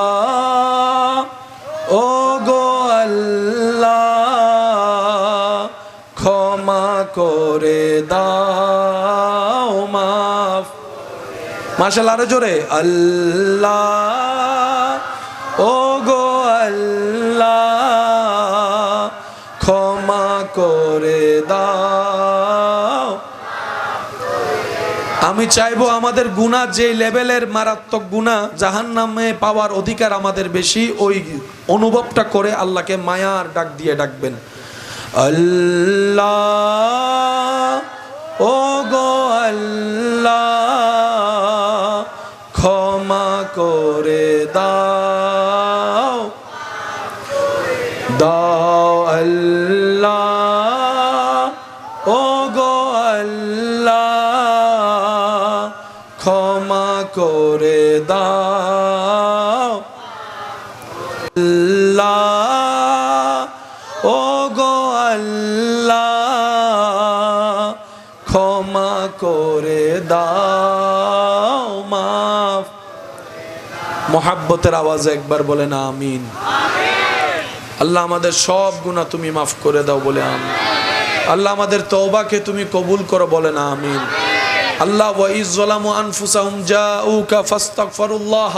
ও গো আল্লাহ, ক্ষমা করে দাও মাফ। মাশাআল্লাহ, আরো জোরে। আল্লাহ ও গো আল্লাহ, ক্ষমা করে দাও। আমি চাইবো আমাদের গুনাহ যে লেভেলের মারাত্মক গুনাহ, জাহান্নামে পাওয়ার অধিকার আমাদের বেশি, ওই অনুভবটা করে আল্লাহকে মায়ার ডাক দিয়ে ডাকবেন। আল্লাহ ও গো আল্লাহ ক্ষমা করে দাও দাও আল্লাহ ও গো আল্লাহ ক্ষমা করে দাও আল্লাহ ও গো আল্লাহ ক্ষমা করে দাও মাফ মোহাব্বতের আওয়াজে একবার বলেন আমিন। আল্লাহ আমাদের সব গুনাহ তুমি মাফ করে দাও বলে আমিন। আল্লাহ আমাদের তওবাকে তুমি কবুল করো বলেন আমিন। আল্লাহ ওয়া ইযলামু আনফুসাহুম জাউকা ফাস্তাগফিরুল্লাহ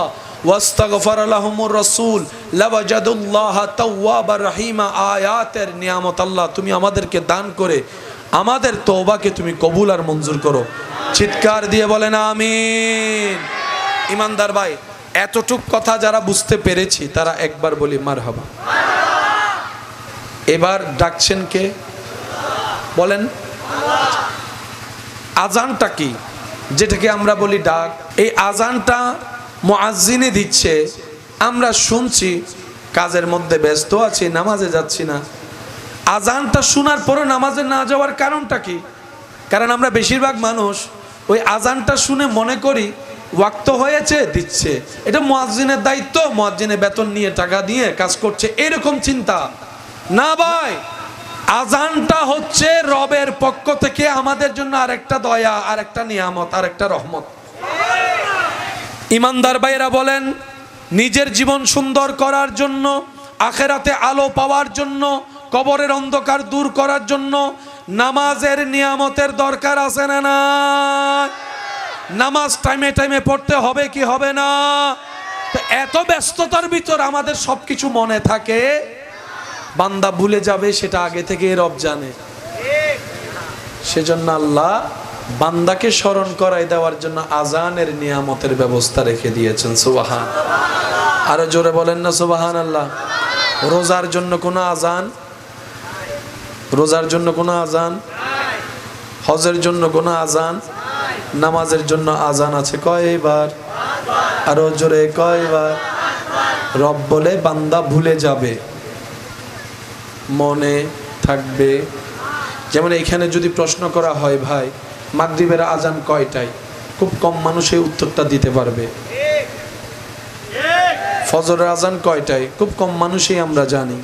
ওয়াস্তাগফারা লাহুমুর রাসূল লাওয়াজাদুল্লাহা তাওয়াবার রহিমা আয়াতের নিয়ামত আল্লাহ তুমি আমাদেরকে দান করে আমাদের তওবাকে তুমি কবুল আর মঞ্জুর করো। চিৎকার দিয়ে বলেন আমিন। ইমানদার ভাই এতটুক কথা যারা বুঝতে পেরেছি তারা একবার বলি মারহাবা। এবার ডাকছেন কে বলেন? আজানটা কি যেটাকে আমরা বলি ডাক, এই আজানটা মুয়াজ্জিনে দিচ্ছে, আমরা শুনছি, কাজের মধ্যে ব্যস্ত আছি, নামাজে যাচ্ছি না। আজানটা শোনার পরে নামাজে না যাওয়ার কারণটা কি? কারণ আমরা বেশিরভাগ মানুষ ওই আজানটা শুনে মনে করি ওয়াক্ত হয়েছে দিচ্ছে, এটা মুয়াজ্জিনের দায়িত্ব, মুয়াজ্জিনের বেতন নিয়ে টাকা দিয়ে কাজ করছে, এরকম চিন্তা না ভাই। আজানটা হচ্ছে রবের পক্ষ থেকে আমাদের জন্য আরেকটা দয়া, আরেকটা নিয়ামত, আরেকটা রহমত। ইমানদার ভাইরা বলেন, নিজের জীবন সুন্দর করার জন্য, আখেরাতে আলো পাওয়ার জন্য, কবরের অন্ধকার দূর করার জন্য নামাজের নিয়ামতের দরকার আছে না না? নামাজ টাইমে টাইমে পড়তে হবে কি হবে না? তো এত ব্যস্ততার ভিতর আমাদের সবকিছু মনে থাকে, বান্দা ভুলে যাবে সেটা আগে থেকে রব জানে। সেজন্য আল্লাহ বান্দাকে স্মরণ করাই দেওয়ার জন্য আজানের নিয়ামতের ব্যবস্থা রেখে দিয়েছেন। সুবহান, আরো জোরে বলেন না সুবহান আল্লাহ। রোজার জন্য কোনো আজান, রোজার জন্য কোনো আজান, হজের জন্য কোনো আজান, নামাজের জন্য আজান আছে কয়বার? আরো জোরে কয়বার? রব বলে বান্দা ভুলে যাবে, মনে থাকবে। যেমন এইখানে যদি প্রশ্ন করা হয় ভাই মাগরিবের আজান কয়টায়, খুব কম মানুষ এই উত্তরটা দিতে পারবে। ফজরের আজান কয়টায়, খুব কম মানুষই আমরা জানি।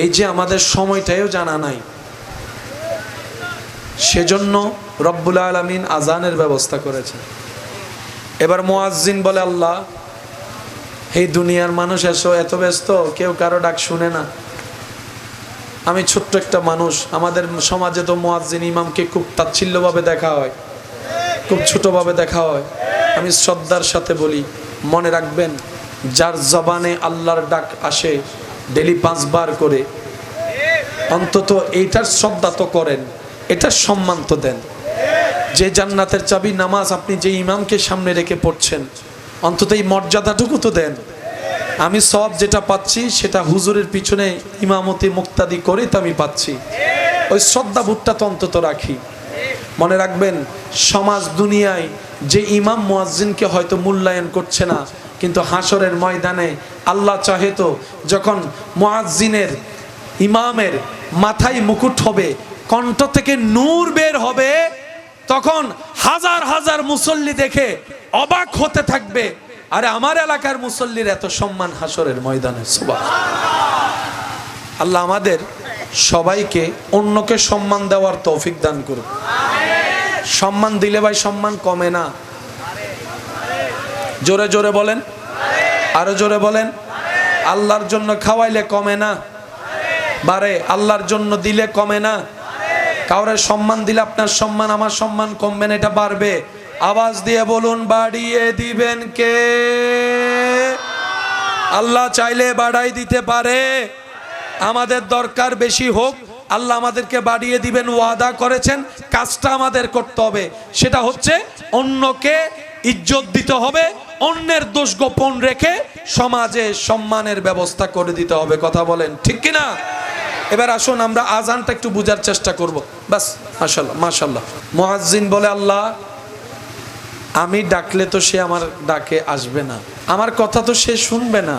এই যে আমাদের সময়টাও জানা নাই, সেজন্য রব্বুল আলামিন আজানের ব্যবস্থা করেছে। এবার মুয়াজ্জিন বলে, আল্লাহ এই দুনিয়ার মানুষ এসো এত ব্যস্ত, কেউ কারো ডাক শুনে না। আমি ছোট্ট একটা মানুষ, আমাদের সমাজে তো মুয়াজ্জিন ইমামকে খুব তাচ্ছিল্যভাবে দেখা হয়, খুব ছোটভাবে দেখা হয়। আমি শ্রদ্ধার সাথে বলি, মনে রাখবেন যার জবানে আল্লাহর ডাক আসে ডেলি 5 বার করে, অন্তত এইটার শ্রদ্ধা তো করেন, এটার সম্মান তো দেন। যে জান্নাতের চাবি নামাজ আপনি যে ইমামকে সামনে রেখে পড়ছেন, অন্তত এই মর্যাদাটুকু তো দেন। আমি সব যেটা পাচ্ছি সেটা হুজুরের পিছনে ইমামতি মুক্তাদি করে তো আমি পাচ্ছি, ওই শ্রদ্ধাবোধটা তো অন্তত রাখি। মনে রাখবেন সমাজ দুনিয়ায় যে ইমাম মুয়াজ্জিনকে হয়তো মূল্যায়ন করছে না, কিন্তু হাসরের ময়দানে আল্লাহ চাহে তো যখন মুয়াজ্জিনের ইমামের মাথায় মুকুট হবে, কণ্ঠ থেকে নূর বের হবে, তখন হাজার হাজার মুসল্লি দেখে অবাক হতে থাকবে, আরে আমার এলাকার মুসল্লির এত সম্মান হাসরের ময়দানে। সুবহানাল্লাহ। আল্লাহ আমাদের সবাইকে অন্যকে সম্মান দেওয়ার তৌফিক দান করুন। সম্মান দিলে ভাই সম্মান কমে না। জোরে জোরে বলেন, আরো জোরে বলেন। আল্লাহর জন্য খাওয়াইলে কমে না, বারে। আল্লাহর জন্য দিলে কমে না। কাউরে সম্মান দিলে আপনার সম্মান আমার সম্মান কমবে না, এটা বাড়বে। আওয়াজ দিয়ে বলুন, বাড়িয়ে দিবেন কে? আল্লাহ চাইলে বাড়াই দিতে পারে। আমাদের দরকার বেশি হোক, আল্লাহ আমাদেরকে বাড়িয়ে দিবেন, ওয়াদা করেছেন। কাজটা আমাদের করতে হবে, সেটা হচ্ছে অন্যকে ইজ্জত দিতে হবে, অন্যের দোষ গোপন রেখে সমাজে সম্মানের ব্যবস্থা করে দিতে হবে। কথা বলেন ঠিক কিনা? এবার আসুন আমরা আজানটা একটু বোঝার চেষ্টা করব। বাস, মাশাআল্লাহ মাশাআল্লাহ। মুয়াজ্জিন বলে, আল্লাহ আমি ডাকলে তো সে আমার ডাকে আসবে না, আমার কথা তো সে শুনবে না।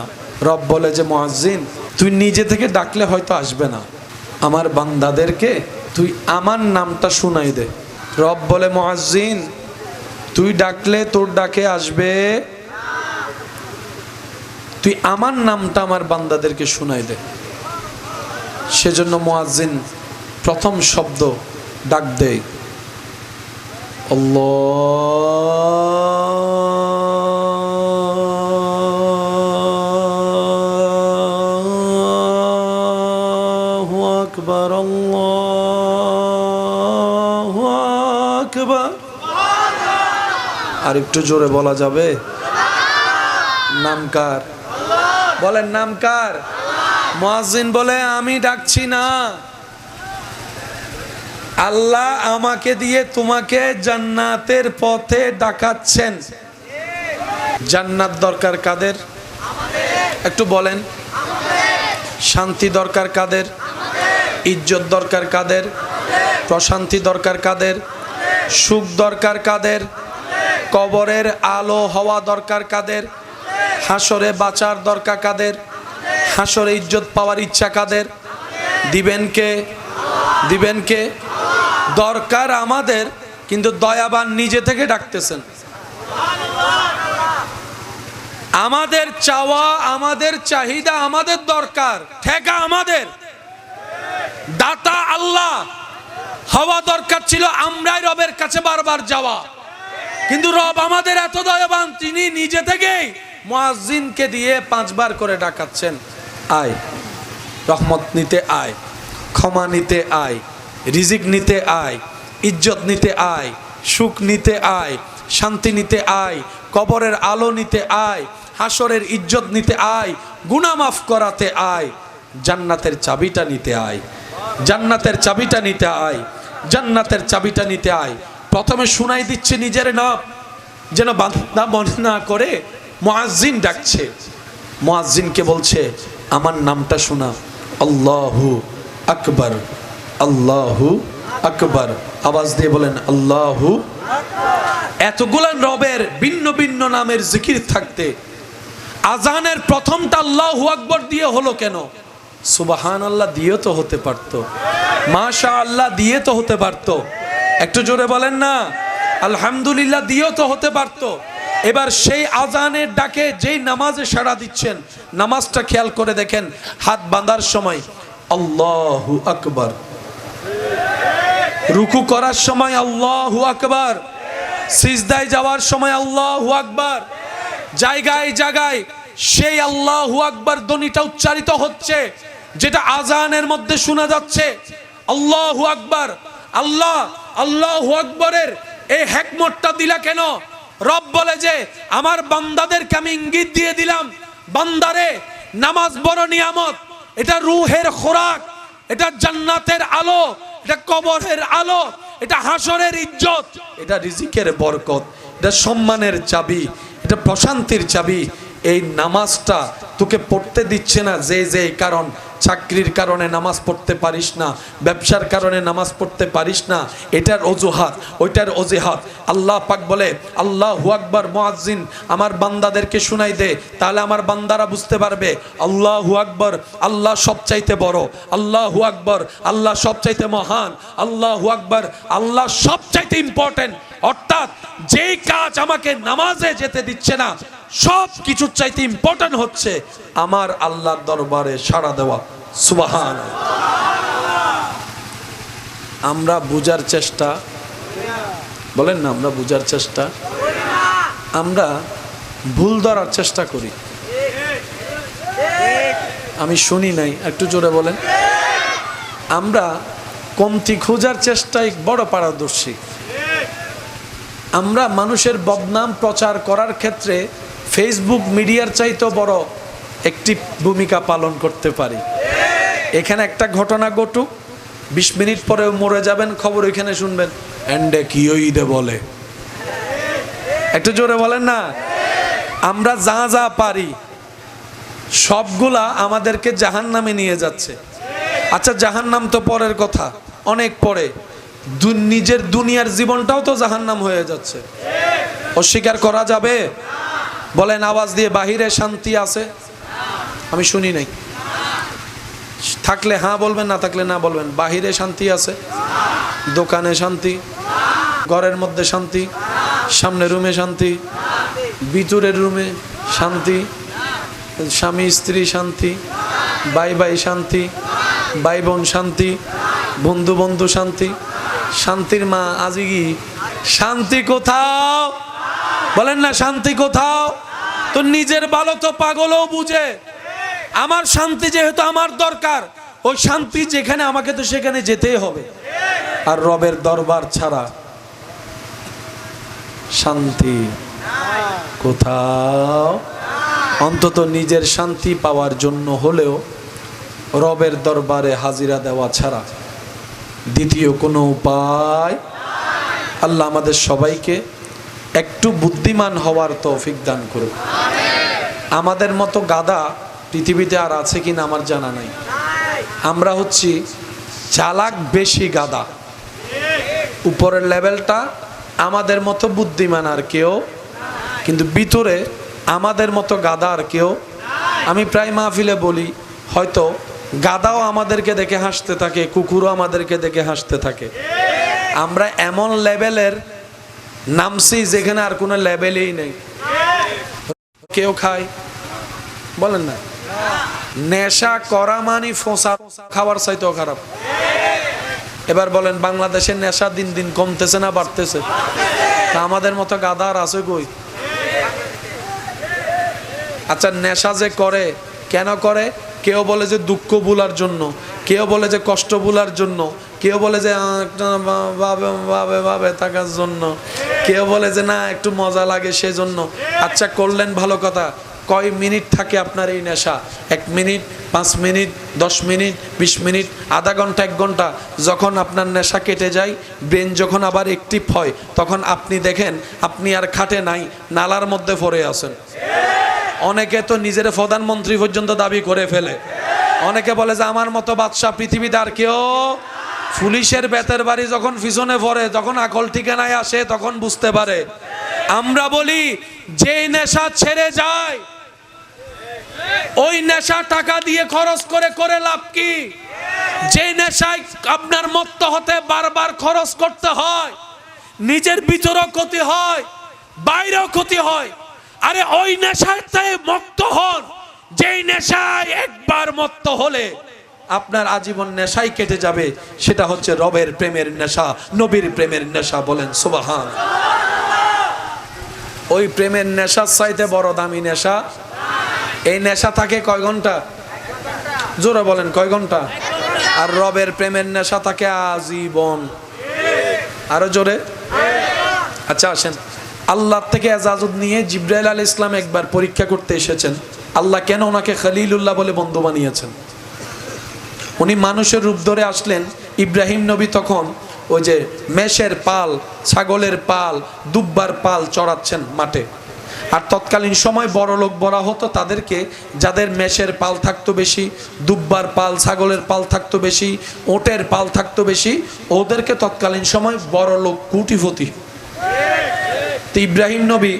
রব বলে যে মুয়াজ্জিন তুই নিজে থেকে ডাকলে হয়তো আসবে না, আমার বান্দাদেরকে তুই আমার নামটা শুনাই দে। রব বলে মুয়াজ্জিন তুই ডাকলে তোর ডাকে আসবে, তুই আমার নামটা আমার বান্দাদেরকে শুনাই দে। সেজন্য মুয়াজ্জিন প্রথম শব্দ ডাক দেয় আল্লাহু আকবার, আল্লাহু আকবার। আর একটু জোরে বলা যাবে? নাম কার? বলেন নাম কার? মুয়াজ্জিন বলে আমি ডাকছি না, আল্লাহ আমাকে দিয়ে তোমাকে জান্নাতের পথে ডাকাচ্ছেন। জান্নাত দরকার কাদের? একটু বলেন। শান্তি দরকার কাদের? ইজ্জত দরকার কাদের? প্রশান্তি দরকার কাদের? সুখ দরকার কাদের? কবরের আলো হওয়া দরকার কাদের? হাসরে বাঁচার দরকার কাদের? হাসরে ইজ্জত পাওয়ার ইচ্ছা কাদের? দিবেন কে? দিবেন কে? দরকার আমাদের, কিন্তু দয়াবান নিজে থেকে ডাকতেছেন। আমাদের চাওয়া, আমাদের চাহিদা, আমাদের দরকার, ঠেকা আমাদের, দাতা আল্লাহ। হওয়া দরকার ছিল আমরাই রবের কাছে বারবার যাওয়া, কিন্তু রব আমাদের এত দয়াবান তিনি নিজে থেকেই মুয়াজ্জিনকে দিয়ে 5 বার করে ডাকাচ্ছেন, আয় রহমত নিতে আয়, ক্ষমা নিতে আয়, রিজিক নিতে আয়, ইজ্জত নিতে আয়, সুখ নিতে আয়, শান্তি নিতে আয়, কবরের আলো নিতে আয়, হাসরের ইজ্জত নিতে আয়, গুনাহ মাফ করাতে আয়, জান্নাতের চাবিটা নিতে আয়, জান্নাতের চাবিটা নিতে আয়, জান্নাতের চাবিটা নিতে আয়। প্রথমে শুনাই দিচ্ছে নিজের নাম, যেন বান্দা মনে না করে মুয়াজ্জিন ডাকছে। মুয়াজ্জিনকে বলছে আমার নামটা শোনা, আল্লাহু আকবার, আল্লাহু আকবার। আওয়াজ দিয়ে বলেন আল্লাহু। এতগুলা রবের ভিন্ন ভিন্ন নামের জিকির থাকতে আজানের প্রথমটা আল্লাহু আকবার দিয়ে হলো কেন? সুবহানাল্লাহ দিয়ে তো হতে পারতো, মাশাআল্লাহ দিয়ে তো হতে পারতো, একটু জোরে বলেন না, আলহামদুলিল্লাহ দিয়েও তো হতে পারতো। এবার সেই আজানের ডাকে যেই নামাজে সাড়া দিচ্ছেন, নামাজটা খেয়াল করে দেখেন, হাত বাঁধার সময় আল্লাহু আকবার, রুকু করার সময় আল্লাহু আকবার, সিজদায় যাওয়ার সময় আল্লাহু আকবার, জায়গায় জায়গায় সেই আল্লাহু আকবার ধ্বনিটা উচ্চারিত হচ্ছে, যেটা আজানের মধ্যে শোনা যাচ্ছে। আল্লাহু আকবার, আল্লাহ আল্লাহু আকবরের এই হিকমতটা দিলা কেন? রব বলে যে আমার বান্দাদেরকে আমি ইঙ্গিত দিয়ে দিলাম, বান্দারে নামাজ বড় নিয়ামত, এটা রূহের খোরাক, এটা জান্নাতের আলো, এটা কবরের আলো, এটা হাসরের ইজ্জত, এটা রিজিকের বরকত, এটা সম্মানের চাবি, এটা প্রশান্তির চাবি। এই নামাজটা তোকে পড়তে দিচ্ছে না যে কারণ, চাকরির কারণে নামাজ পড়তে পারিস না, ব্যবসার কারণে নামাজ পড়তে পারিস না, এটার অজুহাত ওইটার অজুহাত। আল্লাহ পাক বলে আল্লাহু আকবার, মুয়াজ্জিন আমার বান্দাদেরকে শুনাই দে, তাহলে আমার বান্দারা বুঝতে পারবে আল্লাহু আকবার, আল্লাহ সবচাইতে বড়, আল্লাহু আকবার, আল্লাহ সবচাইতে মহান, আল্লাহু আকবার, আল্লাহ সবচাইতে ইম্পর্টেন্ট। অর্থাৎ যেই কাজ আমাকে নামাজে যেতে দিচ্ছে না, সব কিছুর চাইতে ইম্পর্টেন্ট হচ্ছে আমার আল্লাহর দরবারে সাড়া দেওয়া। সুবহানাল্লাহ। আমরা বুঝার চেষ্টা, বলেন না, আমরা বুঝার চেষ্টা, আমরা ভুল ধরার চেষ্টা করি। আমি শুনি নাই, একটু জোরে বলেন। আমরা কমতি খোঁজার চেষ্টায় বড় পারদর্শী। আমরা মানুষের বদনাম প্রচার করার ক্ষেত্রে ফেসবুক মিডিয়ার চাইতে বড় একটি ভূমিকা পালন করতে পারি। এখানে একটা ঘটনা ঘটুক, 20 মিনিট পরে মরে যাবেন, খবর ওইখানে শুনবেন, এন্ডে কি ওইদে বলে, একটু জোরে বলেন না। আমরা যা যা পারি সবগুলা আমাদেরকে জাহান্নামে নিয়ে যাচ্ছে। আচ্ছা জাহান্নাম তো পরের কথা, অনেক পরে। নিজের দুনিয়ার জীবনটাও তো জাহান্নাম হয়ে যাচ্ছে, অস্বীকার করা যাবে? বলেন আওয়াজ দিয়ে, বাহিরে শান্তি আছে? আমি শুনি নাই। থাকলে হ্যাঁ বলবেন, না থাকলে না বলবেন। বাহিরে শান্তি আছে? দোকানে শান্তি, ঘরের মধ্যে শান্তি, সামনের রুমে শান্তি, ভিতরের রুমে শান্তি, স্বামী স্ত্রী শান্তি, ভাই ভাই শান্তি, ভাই বোন শান্তি, বন্ধু বন্ধু শান্তি। শান্তির মা আজিগি, শান্তি কোথাও? বলেন না শান্তি কোথাও? তো নিজের ভালো তো পাগলও বুঝে। আমার শান্তি যেহেতু আমার দরকার, ওই শান্তি যেখানে আমাকে তো সেখানে যেতেই হবে। আর রবের দরবার ছাড়া শান্তি কোথাও? অন্তত নিজের শান্তি পাওয়ার জন্য হলেও রবের দরবারে হাজিরা দেওয়া ছাড়া দ্বিতীয় কোনো উপায়। আল্লাহ আমাদের সবাইকে একটু বুদ্ধিমান হওয়ার তৌফিক দান করুন। আমাদের মতো গাধা পৃথিবীতে আর আছে কিনা আমার জানা নাই। আমরা হচ্ছি চালাক বেশি গাধা। উপরের লেভেলটা আমাদের মতো বুদ্ধিমান আর কেউ, কিন্তু ভিতরে আমাদের মতো গাধা আর কেউ। আমি প্রায় মাহফিলে বলি, হয়তো গাধাও আমাদেরকে দেখে হাসতে থাকে, কুকুরও আমাদেরকে দেখে হাসতে থাকে। আমরা এমন লেভেলের নামছি যেখানে আর কোনো লেভেলই নেই। কেউ খায়, বলেন না, নেশা করা মানে ফোঁসা খাবার চাইতেও খারাপ। এবার বলেন বাংলাদেশের নেশা দিন দিন কমতেছে না বাড়তেছে? আমাদের মতো গাধা আর আছে কই? আচ্ছা নেশা যে করে, কেন করে? কেউ বলে যে দুঃখ ভুলার জন্য, কেউ বলে যে কষ্ট ভুলার জন্য, কেউ বলে যে ভাবে থাকার জন্য, কেউ বলে যে না একটু মজা লাগে সেজন্য। আচ্ছা করলেন ভালো কথা, কয় মিনিট থাকে আপনার এই নেশা? 1 মিনিট, 5 মিনিট, 10 মিনিট, 20 মিনিট, আধা ঘন্টা, 1 ঘন্টা। যখন আপনার নেশা কেটে যায়, ব্রেন যখন আবার অ্যাক্টিভ হয়, তখন আপনি দেখেন আপনি আর খাটে নাই, নালার মধ্যে পড়ে আছেন। অনেকে তো নিজের প্রধানমন্ত্রী পর্যন্ত দাবি করে ফেলে। অনেকে বলে যে আমার মতো বাদশা পৃথিবীতে আর কেউ। পুলিশের বেতের বাড়ি যখন পিছনে পড়ে, তখন আকল ঠিকানায় আসে, তখন বুঝতে পারে। আমরা বলি যে নেশা ছেড়ে যায়, ওই নেশা টাকা দিয়ে খরচ করে করে লাভ কি? যে নেশায় আপনার মত্ত হতে বারবার খরচ করতে হয়, নিজের ভিতরেও ক্ষতি হয়, বাইরেও ক্ষতি হয়। আরে ওই নেশাতে মত্ত হন, যেই নেশায় একবার মত্ত হলে আপনার আজীবন নেশাই কেটে যাবে। সেটা হচ্ছে রবের প্রেমের নেশা, নবীর প্রেমের নেশা। বলেন সুবহান। ওই প্রেমের নেশার চাইতে বড় দামি নেশা। এই নেশা থাকে কয় ঘন্টা? জোরে বলেন কয় ঘন্টা? আর রবের প্রেমের নেশা থাকে আজীবন। আরো জোরে। আচ্ছা আসেন, আল্লাহ থেকে এজাজত নিয়ে জিবরাইল আলাইহিস সালাম একবার পরীক্ষা করতে এসেছেন। আল্লাহ কেন ওনাকে খলিলুল্লাহ বলে বন্ধু বানিয়েছেন? উনি মানুষের রূপ ধরে আসলেন। ইব্রাহিম নবী তখন ওই যে মেষের পাল, ছাগলের পাল, দুব্বার পাল চড়াচ্ছেন মাঠে। আর তৎকালীন সময় বড় লোক বলা হতো তাদেরকে, যাদের মেষের পাল থাকতো বেশি, দুব্বার পাল, ছাগলের পাল থাকতো বেশি, ওটের পাল থাকতো বেশি, ওদেরকে তৎকালীন সময় বড় লোক, কোটিপতি। তো ইব্রাহিম নবী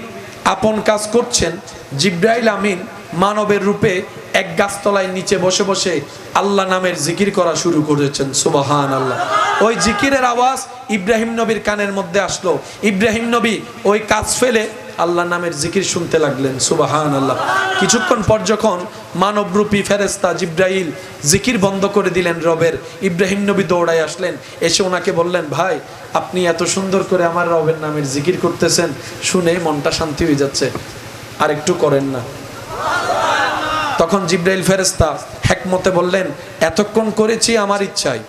আপন কাজ করছেন, জিবরাইল আমিন মানবের রূপে এক গাছতলায় নিচে বসে বসে আল্লাহ নামের জিকির করা শুরু করেছেন। সুবহানাল্লাহ। ওই জিকিরের আওয়াজ ইব্রাহিম নবীর কানের মধ্যে আসলো। ইব্রাহিম নবী ওই কাজ ফেলে আল্লাহ নামের জিকির শুনতে লাগলেন। সুবহানাল্লাহ। কিছুক্ষণ পর যখন মানবরূপী ফেরেশতা জিবরাইল জিকির বন্ধ করে দিলেন রবের, ইব্রাহিম নবী দৌড়ায় আসলেন। এসে ওনাকে বললেন, ভাই আপনি এত সুন্দর করে আমার রবের নামের জিকির করতেছেন, শুনে মনটা শান্তি হয়ে যাচ্ছে, আর একটু করেন না? তখন জিবরাইল ফেরেশতা হিকমতে বললেন, এতক্ষণ করেছি আমার ইচ্ছায়,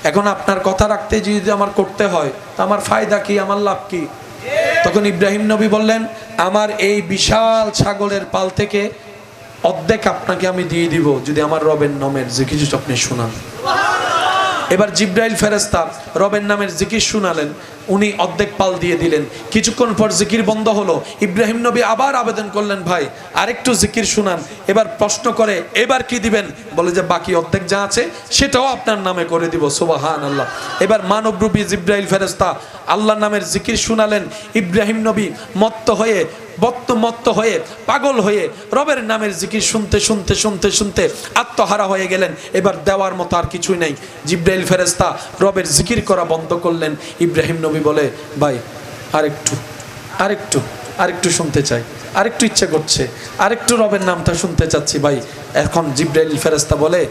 এখন আপনার কথা রাখতে যদি আমার করতে হয় তা আমার ফায়দা কি, আমার লাভ কি? তখন ইব্রাহিম নবী বললেন, আমার এই বিশাল ছাগলের পাল থেকে অর্ধেক আপনাকে আমি দিয়ে দিব যদি আমার রবের নামের জিকির আপনি শোনান। এবার জিব্রাইল ফেরেশতা রবের নামের জিকির শুনালেন, উনি অর্ধেক পাল দিয়ে দিলেন। কিছুক্ষণ পর জিকির বন্ধ হলো। ইব্রাহিম নবী আবার আবেদন করলেন, ভাই আরেকটু জিকির শুনান। এবার প্রশ্ন করে, এবার কি দিবেন? বলে যে বাকি অর্ধেক যা আছে সেটাও আপনার নামে করে দিব। সুবহানাল্লাহ। এবার মানবরূপী জিব্রাইল ফেরেশতা আল্লাহর নামের জিকির শুনালেন। ইব্রাহিম নবী মত্ত হয়ে পাগল হয়ে রবের নামের জিকির শুনতে শুনতে শুনতে শুনতে আত্মহারা হয়ে গেলেন। এবার দেওয়ার মতো আর কিছুই নাই। জিব্রাইল ফেরেশতা রবের জিকির করা বন্ধ করলেন। ইব্রাহিম নবী বলে, ভাই আরেকটু শুনতে চাই, আরেকটু ইচ্ছে করছে, আরেকটু রবের নামটা শুনতে চাচ্ছি ভাই। এখন জিব্রাইল ফেরেশতা বলে,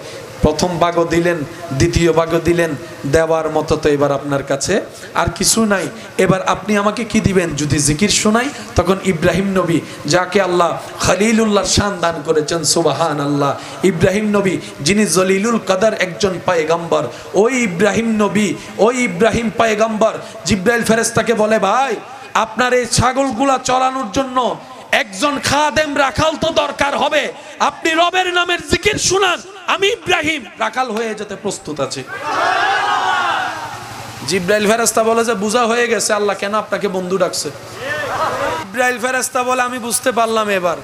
প্রথম ভাগও দিলেন, দ্বিতীয় ভাগও দিলেন, দেওয়ার মতো তো এবার আপনার কাছে আর কিছু নাই। এবার আপনি আমাকে কি দিবেন যদি জিকির শোনাই? তখন ইব্রাহিম নবী, যাকে আল্লাহ খলিলুল্লাহর শান দান করেছেন, সুবহানাল্লাহ, ইব্রাহিম নবী যিনি জলিলুল কদর একজন পয়গম্বর, ওই ইব্রাহিম পয়গম্বর জিব্রাইল ফেরেশতাকে বলে, ভাই আপনার এই ছাগলগুলা চড়ানোর জন্য একজন খাদেম রাখাল তো দরকার হবে, আপনি রবের নামের জিকির শুনান, আমি ইব্রাহিম রাখাল হয়ে যেতে প্রস্তুত আছি। জিব্রাইল ফেরেশতা বলে যে বুঝা হয়ে গেছে, আল্লাহ কেন আপনাকে বন্ধু ডাকছে। জিব্রাইল ফেরেশতা বলে, আমি বুঝতে পারলাম এবার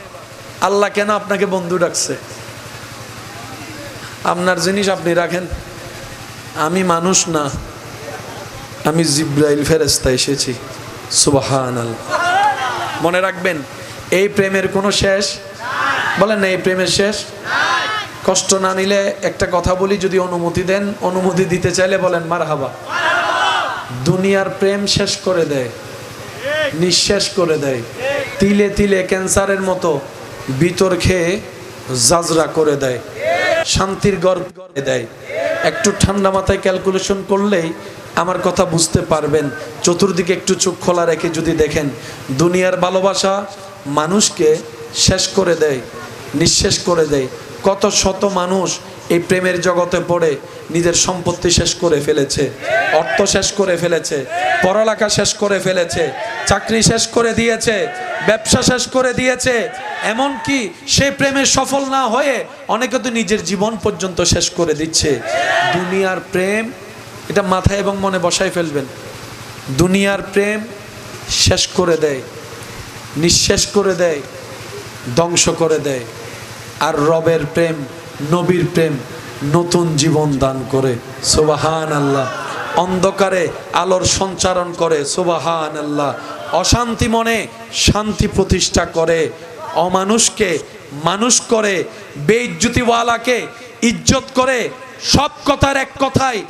আল্লাহ কেন আপনাকে বন্ধু ডাকছে। আপনার জিনিস আপনি রাখেন, আমি মানুষ না, আমি জিব্রাইল ফেরেশতা এসেছি। সুবহানাল্লাহ। মনে রাখবেন, এই প্রেমের কোনো শেষ বলেন না, এই প্রেমের শেষ। কষ্ট না নিলে একটা কথা বলি, যদি অনুমতি দেন, অনুমতি দিতে চাইলে বলেন মারহাবা। দুনিয়ার প্রেম শেষ করে দেয়, নিঃশেষ করে দেয়, তিলে তিলে ক্যান্সারের মতো ভিতর খেয়ে জাজরা করে দেয়, শান্তির গর্ভ করে দেয়। একটু ঠান্ডা মাথায় ক্যালকুলেশন করলেই আমার কথা বুঝতে পারবেন। চতুর্দিকে একটু চোখ খোলা রেখে যদি দেখেন, দুনিয়ার ভালোবাসা মানুষকে শেষ করে দেয়, নিঃশেষ করে দেয়। কত শত মানুষ এই প্রেমের জগতে পড়ে নিজের সম্পত্তি শেষ করে ফেলেছে, অর্থ শেষ করে ফেলেছে, পড়ালেখা শেষ করে ফেলেছে, চাকরি শেষ করে দিয়েছে, ব্যবসা শেষ করে দিয়েছে। এমনকি সে প্রেমে সফল না হয়ে অনেকে তো নিজের জীবন পর্যন্ত শেষ করে দিচ্ছে। দুনিয়ার প্রেম, এটা মাথায় এবং মনে বসায় ফেলবেন, দুনিয়ার প্রেম শেষ করে দেয়, নিঃশেষ করে দেয়, ধ্বংস করে দেয়। আর রবের প্রেম, নবীর প্রেম নতুন জীবন দান করে। সুবহানাল্লাহ। অন্ধকারে আলোর সঞ্চারণ করে। সুবহানাল্লাহ। অশান্তি মনে শান্তি প্রতিষ্ঠা করে, অমানুষকে মানুষ করে, বেইজ্জতিওয়ালাকে ইজ্জত করে। সব কথার এক কথায়,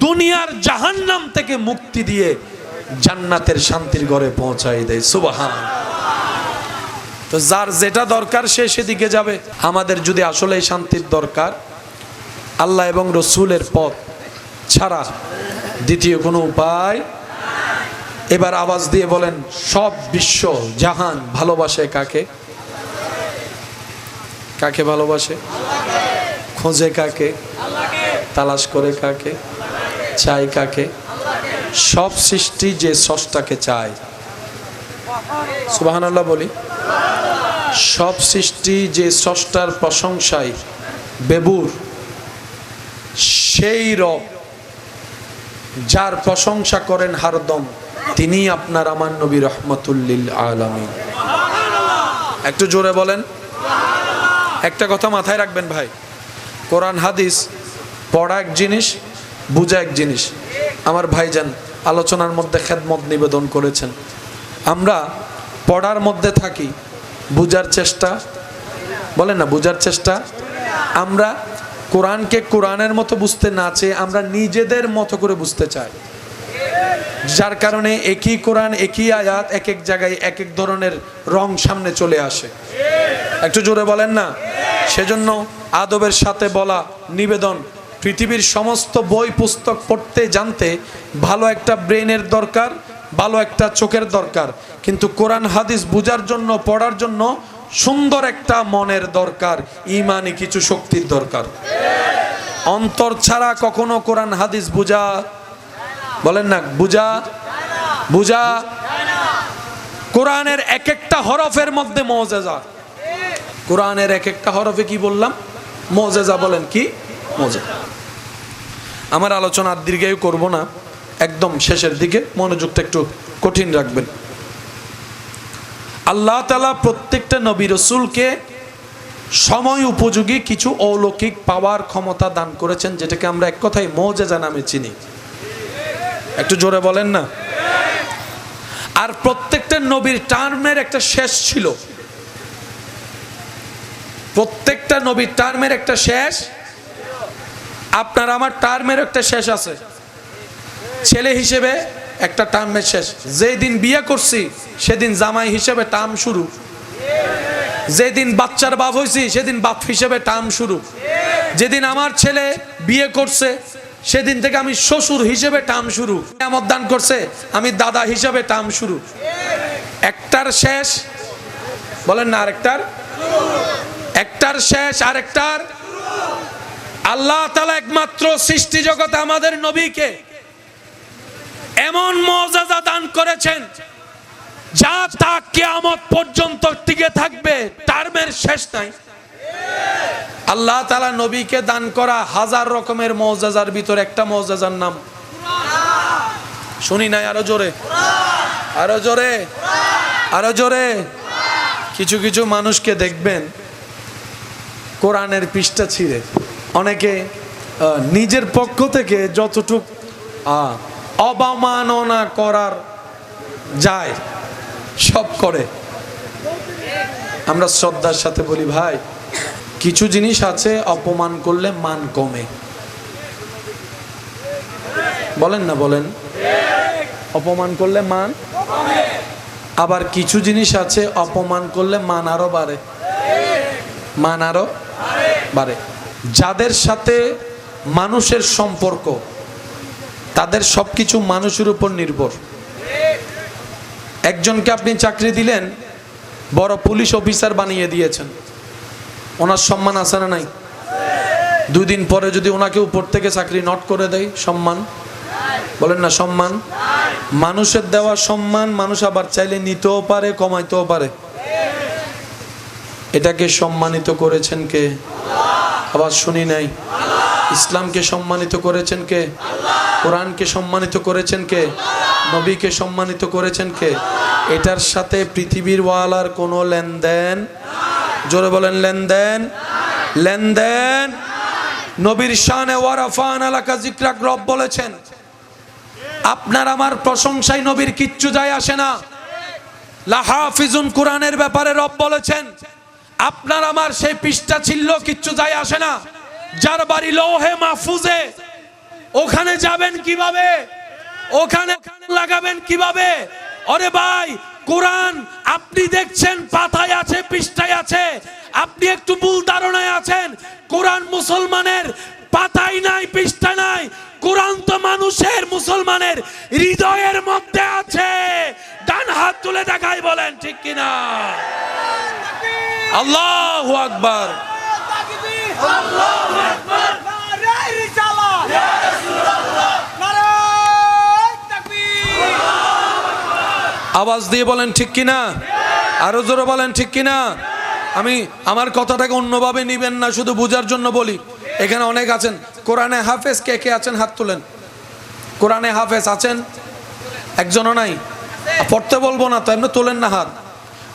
দুনিয়ার জাহান্নাম থেকে মুক্তি দিয়ে জান্নাতের শান্তির ঘরে পৌঁছাই দেয়। সুবহানাল্লাহ। তো যার যেটা দরকার সে সেদিকে যাবে। আমাদের যদি আসলে শান্তির দরকার, আল্লাহ এবং রসুলের পথ ছাড়া দ্বিতীয় কোনো উপায়। এবার আওয়াজ দিয়ে বলেন, সব বিশ্ব জাহান ভালোবাসে কাকে? কাকে ভালোবাসে? খোঁজে কাকে? তালাশ করে কাকে? চাই কাকে? সব সৃষ্টি যে স্রষ্টাকে চায়। সুবহানাল্লাহ বলি। সব সৃষ্টি যে স্রষ্টার প্রশংসায় বেবুর, সেই রব যার প্রশংসা করেন হরদম, তিনি আপনার আমার নবী রহমতুল লিল আলামিন। একটু জোরে বলেন। একটা কথা মাথায় রাখবেন ভাই, কোরআন হাদিস পড়া এক জিনিস, বুঝা এক জিনিস। আমার ভাইজান আলোচনার মধ্যে খেদমত নিবেদন করেছেন। আমরা পড়ার মধ্যে থাকি, বুঝার চেষ্টা, বলেন না, বুঝার চেষ্টা। আমরা কোরআনকে কোরআনের মতো বুঝতে না চেয়ে আমরা নিজেদের মতো করে বুঝতে চাই, যার কারণে একই কোরআন, একই আয়াত এক এক জায়গায় এক এক ধরনের রং সামনে চলে আসে। একটু জোরে বলেন না। সেজন্য আদবের সাথে বলা নিবেদন, পৃথিবীর সমস্ত বই পুস্তক পড়তে জানতে ভালো একটা ব্রেনের দরকার, ভালো একটা চোখের দরকার, কিন্তু কোরআন হাদিস বুঝার জন্য, পড়ার জন্য সুন্দর একটা মনের দরকার, ইমানি কিছু শক্তির দরকার। অন্তর ছাড়া কখনো কোরআন হাদিস বুঝা, বলেন না, বুঝা। কোরআনের এক একটা হরফের মধ্যে মুআজিজা। কোরআনের এক একটা হরফে কি বললাম? মুআজিজা। বলেন কি মুআজিজা? আমার আলোচনা আর দীর্ঘায়ু করব না, একদম শেষের দিকে মনোযোগটা একটু কঠিন রাখবেন। আল্লাহ তাআলা প্রত্যেকটা নবী রাসূলকে সময় উপযোগী কিছু অলৌকিক পাওয়ার ক্ষমতা দান করেছেন, যেটাকে আমরা এক কথায় মুজিজা নামে চিনি। একটু জোরে বলেন না। আর প্রত্যেকটা নবীর টার্মের একটা শেষ ছিল, প্রত্যেকটা নবীর টার্মের একটা শেষ। আপনার আমার টার্মের একটা শেষ আছে। ছেলে হিসেবে একটা টার্মের শেষ, যেদিন বিয়ে করছি সেদিন জামাই হিসেবে টার্ম শুরু, যেদিন বাচ্চার বাপ হয়েছি সেদিন বাপ হিসেবে টার্ম শুরু, যেদিন আমার ছেলে বিয়ে করছে সেদিন থেকে আমি শ্বশুর হিসেবে টার্ম শুরু, আমার দান করছে আমি দাদা হিসেবে টার্ম শুরু। একটার শেষ বলেন না, আরেকটার, একটার শেষ আরেকটার। আল্লাহ তাআলা একমাত্র সৃষ্টি জগতে আমাদের নবীকে এমন মুজিজা দান করেছেন যা তা কিয়ামত পর্যন্ত টিকে থাকবে, টার্মের শেষ নাই। আল্লাহ তাআলা নবীকে দান করা হাজার রকমের মুজিজার ভিতর একটা মুজিজার নাম শুনি নাই, আরো জোরে, আরো জোরে, আরো জোরে। কিছু কিছু মানুষকে দেখবেন কোরআনের পৃষ্ঠা ছিঁড়ে অনেকে নিজের পক্ষ থেকে যতটুক অবমাননা করার যায় সব করে। আমরা শ্রদ্ধার সাথে বলি, ভাই কিছু জিনিস আছে অপমান করলে মান কমে। বলেন না, বলেন। অপমান করলে মান, আবার কিছু জিনিস আছে অপমান করলে মান আরো বাড়ে, মান আরো বাড়ে। যাদের সাথে মানুষের সম্পর্ক তাদের সবকিছু মানুষের উপর নির্ভর। একজনকে আপনি চাকরি দিলেন, বড় পুলিশ অফিসার বানিয়ে দিয়েছেন, ওনার সম্মান আছে না নাই? 2 দিন পরে যদি ওনাকে উপর থেকে চাকরি নট করে দেয়, সম্মান বলেন না, সম্মান। মানুষের দেওয়া সম্মান মানুষ আবার চাইলে নিতেও পারে, কমাইতেও পারে। এটাকে সম্মানিত করেছেন কে? আবার শুনি নাই। ইসলামকে সম্মানিত করেছেন কে? কোরআনকে সম্মানিত করেছেন কে? নবীকে সম্মানিত করেছেন কে? এটার সাথে পৃথিবীর ওয়ালার কোনো লেনদেন, জোরে বলেন, লেনদেন, লেনদেন। নবীর শানে ওয়ারাফানা লাকা যিকরাক রব বলেছেন, আপনার আমার প্রশংসায় নবীর কিচ্ছু যায় আসে না। লাহাফিজুন কোরআনের ব্যাপারে রব বলেছেন, আপনার আমার সেই পৃষ্ঠা ছিল কিচ্ছু যায় আসে না। যার বাড়ি লৌহে মাহফুজে, ওখানে যাবেন কিভাবে, ওখানে লাগাবেন কিভাবে? আরে ভাই, কোরআন আপনি দেখছেন পাতায় আছে, পৃষ্ঠায় আছে, আপনি একটু ভুল ধারণায় আছেন। কোরআন মুসলমানের পাতায় নাই, পৃষ্ঠা নাই। কোরআন তো মানুষের, মুসলমানের হৃদয়ের মধ্যে আছে। ডান হাত তুলে দেখাই, বলেন ঠিক কিনা? আল্লাহু আকবার, আল্লাহু আকবার, নারে রিসালাত, ইয়া রাসূলুল্লাহ, নারে তাকবীর। আওয়াজ দিয়ে বলেন ঠিক কিনা, আরো জোরে বলেন ঠিক কিনা। আমি আমার কথাটাকে অন্যভাবে নিবেন না, শুধু বোঝার জন্য বলি। এখানে অনেক আছেন কোরআনে হাফেজ, কে কে আছেন হাত তুলেন। কোরআনে হাফেজ আছেন? একজনও নাই? পড়তে বলবো না তো, এমনি তোলেন না হাত।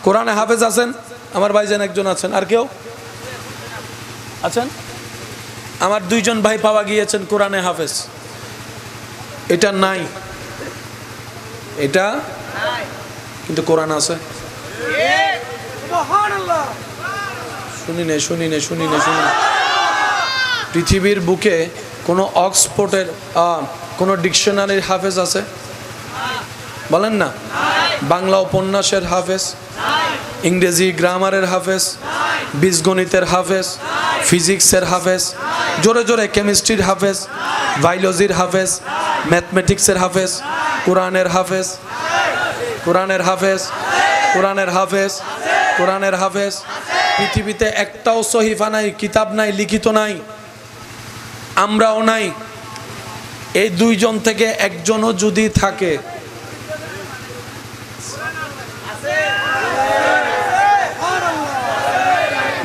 কোরআনে হাফেজ আছেন? আমার ভাইজান একজন আছেন, আর কেউ আছেন? আমার 2 জন ভাই পাওয়া গিয়েছেন কোরআনে হাফেজ। এটা নাই, এটা কিন্তু কোরআন আছে। শুনি নে, শুনি নে, শুনি নে, শুনি। পৃথিবীর বুকে কোনো অক্সফোর্ডের কোনো ডিকশনারির হাফেজ আছে? বলেন না। বাংলা উপন্যাসের হাফেজ, ইংরেজি গ্রামারের হাফেজ, বীজগণিতের হাফেজ, ফিজিক্সের হাফেজ, জোরে জোরে কেমিস্ট্রির হাফেজ, বায়োলজির হাফেজ, ম্যাথমেটিক্সের হাফেজ, কোরআনের হাফেজ, কোরআনের হাফেজ, কোরআনের হাফেজ, কোরআনের হাফেজ। পৃথিবীতে একটাও সহিফা নাই, কিতাব নাই, লিখিত নাই, আমরাও নাই। এই 2 জন থেকে একজনও যদি থাকে,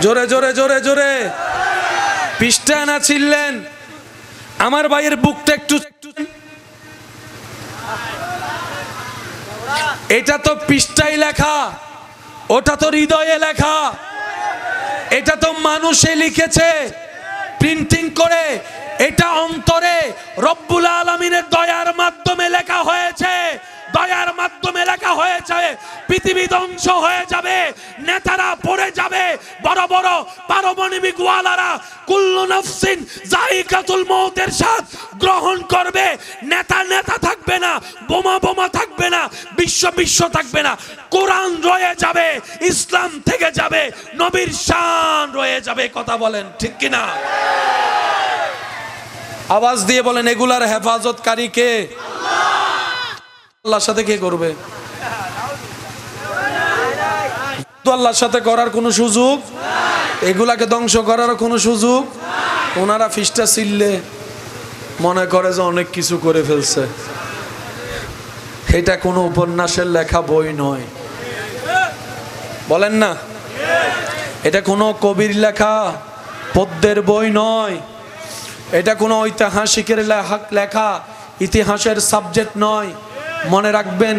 জোরে জোরে জোরে জোরে পৃষ্ঠা না ছিলেন, আমার ভাইয়ের বুকটা একটু, এটা তো পৃষ্ঠায় লেখা, ওটা তো হৃদয়ে লেখা, এটা তো মানুষে লিখেছে প্রিন্টিং করে, এটা অন্তরে রব্বুল আলামিনের দয়ার মাধ্যমে লেখা হয়েছে, দয়ার মাধ্যমে লেখা হয়েছে। পৃথিবী ধ্বংস হয়ে যাবে, নেতারা পড়ে যাবে, বড় বড় পারমাণবিক ওয়ালারা কুল্লু নাফসিন যায়িকাতুল মউতের স্বাদ গ্রহণ করবে, নেতা নেতা থাকবে না, বোমা বোমা থাকবে না, বিশ্ব বিশ্ব থাকবে না, কোরআন রয়ে যাবে, ইসলাম থেকে যাবে, নবীর শান রয়ে যাবে। কথা বলেন ঠিক কিনা? আওয়াজ দিয়ে বলেন, এগুলার হেফাজতকারী কে? আল্লাহর সাথে কে করবে? আল্লাহর সাথে করার কোনো সুযোগ, এগুলাকে ধ্বংস করার কোনো সুযোগ। ওনারা ফিসটা ছিললে মনে করে যে অনেক কিছু করে ফেলছে। এটা কোনো উপন্যাসের লেখা বই নয়, বলেন না? এটা কোনো কবির লেখা পদ্যের বই নয়, এটা কোনো ঐতিহাসিকের লেখা ইতিহাসের সাবজেক্ট নয়। মনে রাখবেন,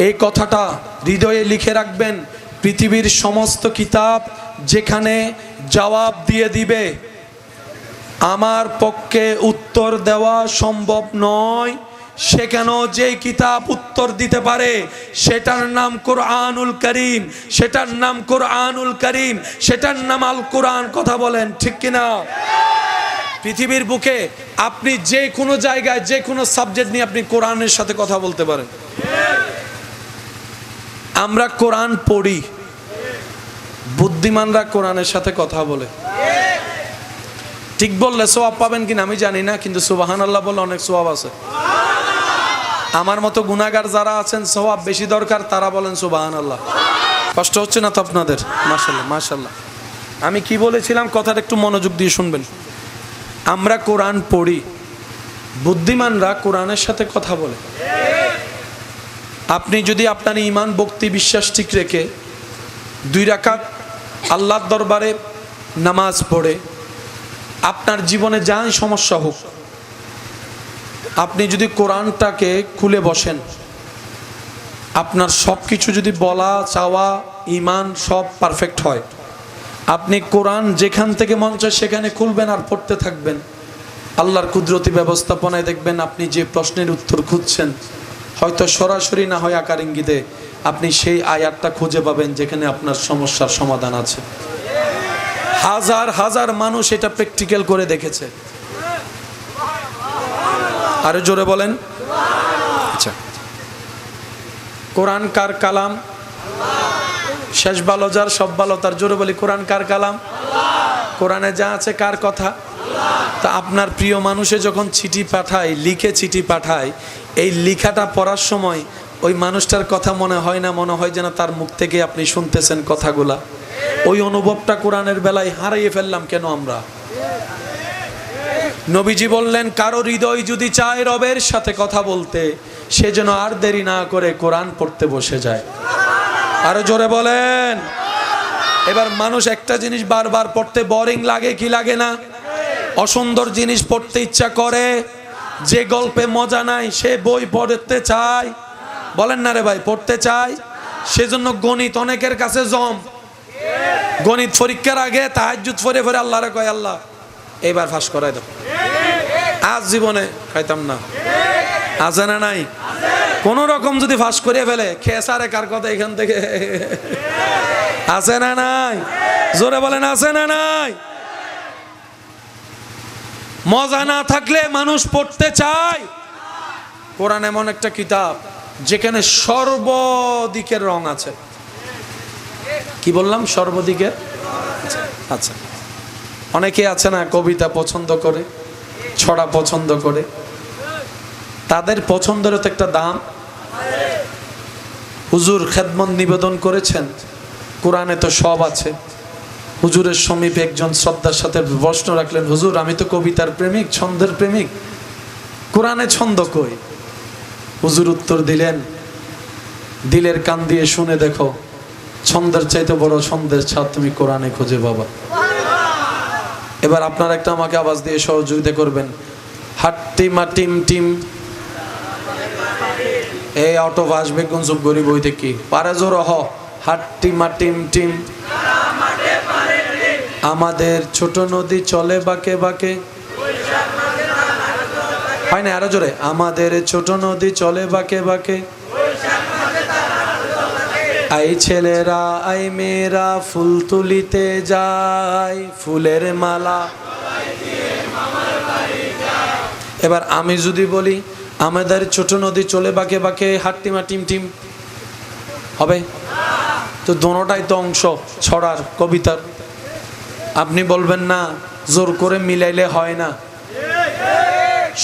এই কথাটা হৃদয়ে লিখে রাখবেন। পৃথিবীর সমস্ত কিতাব যেখানে জবাব দিয়ে দিবে, আমার পক্ষে উত্তর দেওয়া সম্ভব নয়, সেখানেও যে কিতাব উত্তর দিতে পারে সেটার নাম কোরআনুল কারীম, সেটার নাম কোরআনুল কারীম, সেটার নাম আল কোরআন। কথা বলেন ঠিক কিনা? পৃথিবীর বুকে আপনি যে কোনো জায়গায় যে কোনো সাবজেক্ট নিয়ে আপনি কোরআনের সাথে কথা বলতে পারেন। আমরা কোরআন পড়ি, বুদ্ধিমানরা কোরআনের সাথে কথা বলে। ঠিক বললে সওয়াব পাবেন কিনা আমি জানি না, কিন্তু সুবহানাল্লাহ বললে অনেক সওয়াব আছে। আমার মতো গুনাহগার যারা আছেন, সওয়াব বেশি দরকার, তারা বলেন সুবহানাল্লাহ। কষ্ট হচ্ছে না তো আপনাদের? মাশাআল্লাহ মাশাআল্লাহ। আমি কি বলেছিলাম, কথাটা একটু মনোযোগ দিয়ে শুনবেন। আমরা কোরআন পড়ি, বুদ্ধিমানরা কোরআনের সাথে কথা বলে। আপনি যদি আপনার ঈমান ভক্তি বিশ্বাস ঠিক রেখে 2 রাকাত আল্লাহর দরবারে নামাজ পড়ে, আপনার জীবনে যাই সমস্যা হোক, আপনি যদি কোরআনটাকে খুলে বসেন, আপনার সব কিছু যদি বলা চাওয়া ঈমান সব পারফেক্ট হয়। আপনি কোরআন যেখান থেকে মন চায় সেখানে খুলবেন আর পড়তে থাকবেন। আল্লাহর কুদরতি ব্যবস্থাপনায় দেখবেন আপনি যে প্রশ্নের উত্তর খুঁজছেন, হয়তো সরাসরি না হয় আকার ইঙ্গিতে, আপনি সেই আয়াতটা খুঁজে পাবেন যেখানে আপনার সমস্যার সমাধান আছে। হাজার হাজার মানুষ এটা প্র্যাকটিক্যাল করে দেখেছে। আরে জোরে বলেন। আচ্ছা, কোরআন কার কালাম? শেষ ভালো যার, সব ভালো তার। জোরে বলি, কোরআন কার কালাম? কোরআনে যা আছে কার কথা? তা আপনার প্রিয় মানুষে যখন চিঠি পাঠায়, লিখে চিঠি পাঠায়, এই লেখাটা পড়ার সময় ওই মানুষটার কথা মনে হয় না? মনে হয় যেন তার মুখ থেকে আপনি শুনতেছেন কথাগুলা। ওই অনুভবটা কোরআনের বেলায় হারিয়ে ফেললাম কেন আমরা? নবীজি বললেন, কারো হৃদয় যদি চায় রবের সাথে কথা বলতে, সে যেন আর দেরি না করে কোরআন পড়তে বসে যায়। আরো জোরে বলেন। এবার মানুষ একটা জিনিস বারবার পড়তে বোরিং লাগে কি লাগে না? অসুন্দর জিনিস পড়তে ইচ্ছা করে, যে গল্পে মজা নাই সে বই পড়তে চায়। বলেন না রে ভাই, পড়তে চায়। সেজন্য গণিত অনেকের কাছে জম। গণিত পরীক্ষার আগে তাহাজ্জুদ পড়ে পড়ে আল্লাহরে কয়, আল্লাহ এইবার ফাঁস করাই দাও। আজ জীবনে খাইতাম না, আছে না নাই? কোন রকম যদি ফাঁস করে ফেলে, খেসারে কার কথা এখান থেকে, আছে না নাই? জোরে বলেন, আছে না নাই? মজা না থাকলে মানুষ পড়তে চায়। কোরআন এমন একটা কিতাব যেখানে সর্বদিকের রং আছে। কি বললাম? সর্বদিকের। আচ্ছা, অনেকে আছে না কবিতা পছন্দ করে, ছড়া পছন্দ করে, তাদের পছন্দের তো একটা দাম। হুজুর খেদমত নিবেদন করেছেন, কোরআনে তো সব আছে। হুজুরের সমীপে একজন শ্রদ্ধার সাথে প্রশ্ন রাখলেন, হুজুর আমি তো কবিতার প্রেমিক, ছন্দের প্রেমিক, কোরআনে ছন্দ কই? হুজুর উত্তর দিলেন, দিলের কান দিয়ে শুনে দেখো, ছন্দের চাইতে বড় ছন্দের ছাদ তুমি কোরআনে খুঁজে পাবা। এবার আপনারা একটা আমাকে আওয়াজ দিয়ে সহযোগিতা করবেন, হাট্টিমা টিম টিম। এই অটো আসবে কোন সব গরিব হইতে কি পারে জোর হ। হাট্টিমা টিম টিম। আমাদের ছোট নদী চলে বাঁকে বাঁকে। হয় না আরো জোরে। আমাদের ছোট নদী চলে বাঁকে বাঁকে। আই ছেলেরা আই মেয়েরা ফুল তুলিতে যায়, ফুলের মালা। এবার আমি যদি বলি আমাদের ছোট নদী চলে বাঁকে বাঁকে হাট্টিমা টিম টিম, হবে? তো দোনোটাই তো অংশ ছড়ার, কবিতার। আপনি বলবেন না জোর করে মিলাইলে হয় না,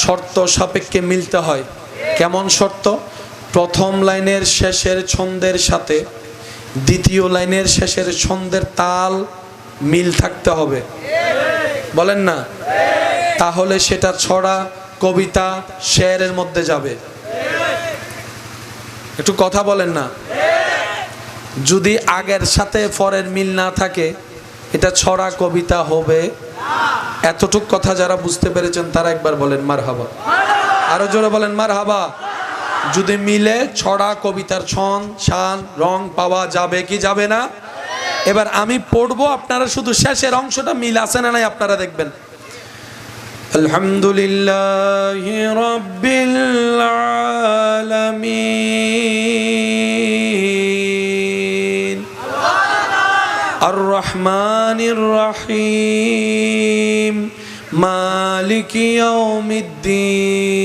শর্ত সাপেক্ষে মিলতে হয়। কেমন শর্ত? প্রথম লাইনের শেষের ছন্দের সাথে দ্বিতীয় লাইনের শেষের ছন্দের তাল মিল থাকতে হবে, বলেন না? তাহলে সেটা ছড়া, কবিতা, শেয়ারের মধ্যে যাবে। একটু কথা বলেন না। যদি আগের সাথে পরের মিল না থাকে এটা ছড়া, কবিতা হবে। এতটুক কথা যারা বুঝতে পেরেছেন তারা একবার বলেন মারহাবা। আরো জোরে বলেন মারহাবা। যদি মিলে ছড়া, কবিতার ছন, শান, রং পাওয়া যাবে কি যাবে না? এবার আমি পড়বো, আপনারা শুধু শেষের অংশটা মিল আছে না নাই আপনারা দেখবেন। আলহামদুলিল্লাহি রাব্বিল আলামিন আর রহমানির রহিম মালিকি ইয়াউমিদ্দিন।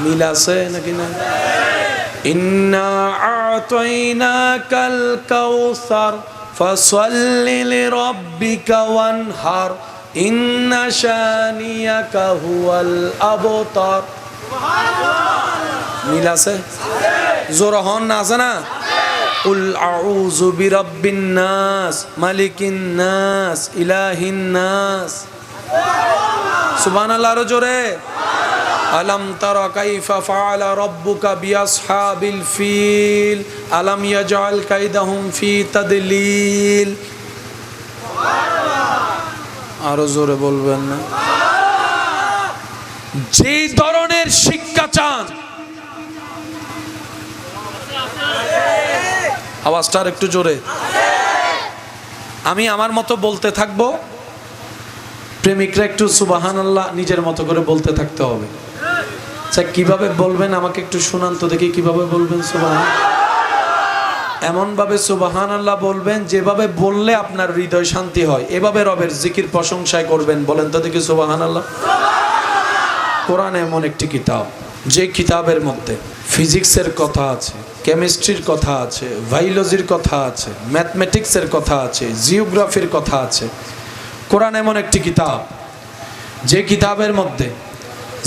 মিল আছে নাকি না? ইন্না আ'তাইনাকাল কাউসার ফাসাল্লি লিরাব্বিকা ওয়ানহার ইন্না শানিয়াকা হুয়াল আবতার। মিল আছে? জোর হন না আছে না? কুল আউযু বিরাব্বিন নাস মালিকিন নাস ইলাহিন নাস। সুবহানাল্লাহ। আরো জোরে। আলম তারা কাইফা ফাআলা রাব্বুকা বিআসহাবিল ফিল আলম ইয়াজআল কাইদাহুম ফি তাদলিল। আরো জোরে বলবেন না? যে ধরনের শিক্ষা চান, আওয়াজটা একটু জোরে। আমি আমার মতো বলতে থাকবো, প্রেমিকরা একটু সুবহানাল্লাহ নিজের মতো করে বলতে থাকতে হবে। আচ্ছা কিভাবে বলবেন আমাকে একটু শুনান তো দেখি, কিভাবে বলবেন সুবহানাল্লাহ? এমন ভাবে সুবহানাল্লাহ বলবেন যেভাবে বললে আপনার হৃদয় শান্তি হয়, এভাবে রবের জিকির প্রশংসায় করবেন। বলেন তো দেখি সুবহানাল্লাহ। কোরআন এমন একটি কিতাব যে কিতাবের মধ্যে ফিজিক্সের কথা আছে, কেমিস্ট্রির কথা আছে, বায়োলজির কথা আছে, ম্যাথমেটিক্সের কথা আছে, জিওগ্রাফির কথা আছে। কোরআন এমন একটি কিতাব যে কিতাবের মধ্যে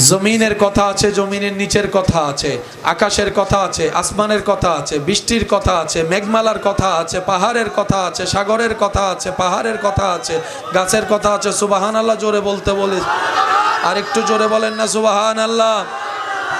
জমিনের কথা আছে, জমিনের নিচের কথা আছে, আকাশের কথা আছে, আসমানের কথা আছে, বৃষ্টির কথা আছে, মেঘমালার কথা আছে, পাহাড়ের কথা আছে, সাগরের কথা আছে, পাহাড়ের কথা আছে, গাছের কথা আছে। সুবহানাল্লাহ জোরে বলতে বলে আর একটু জোরে বলেন না সুবহানাল্লাহ।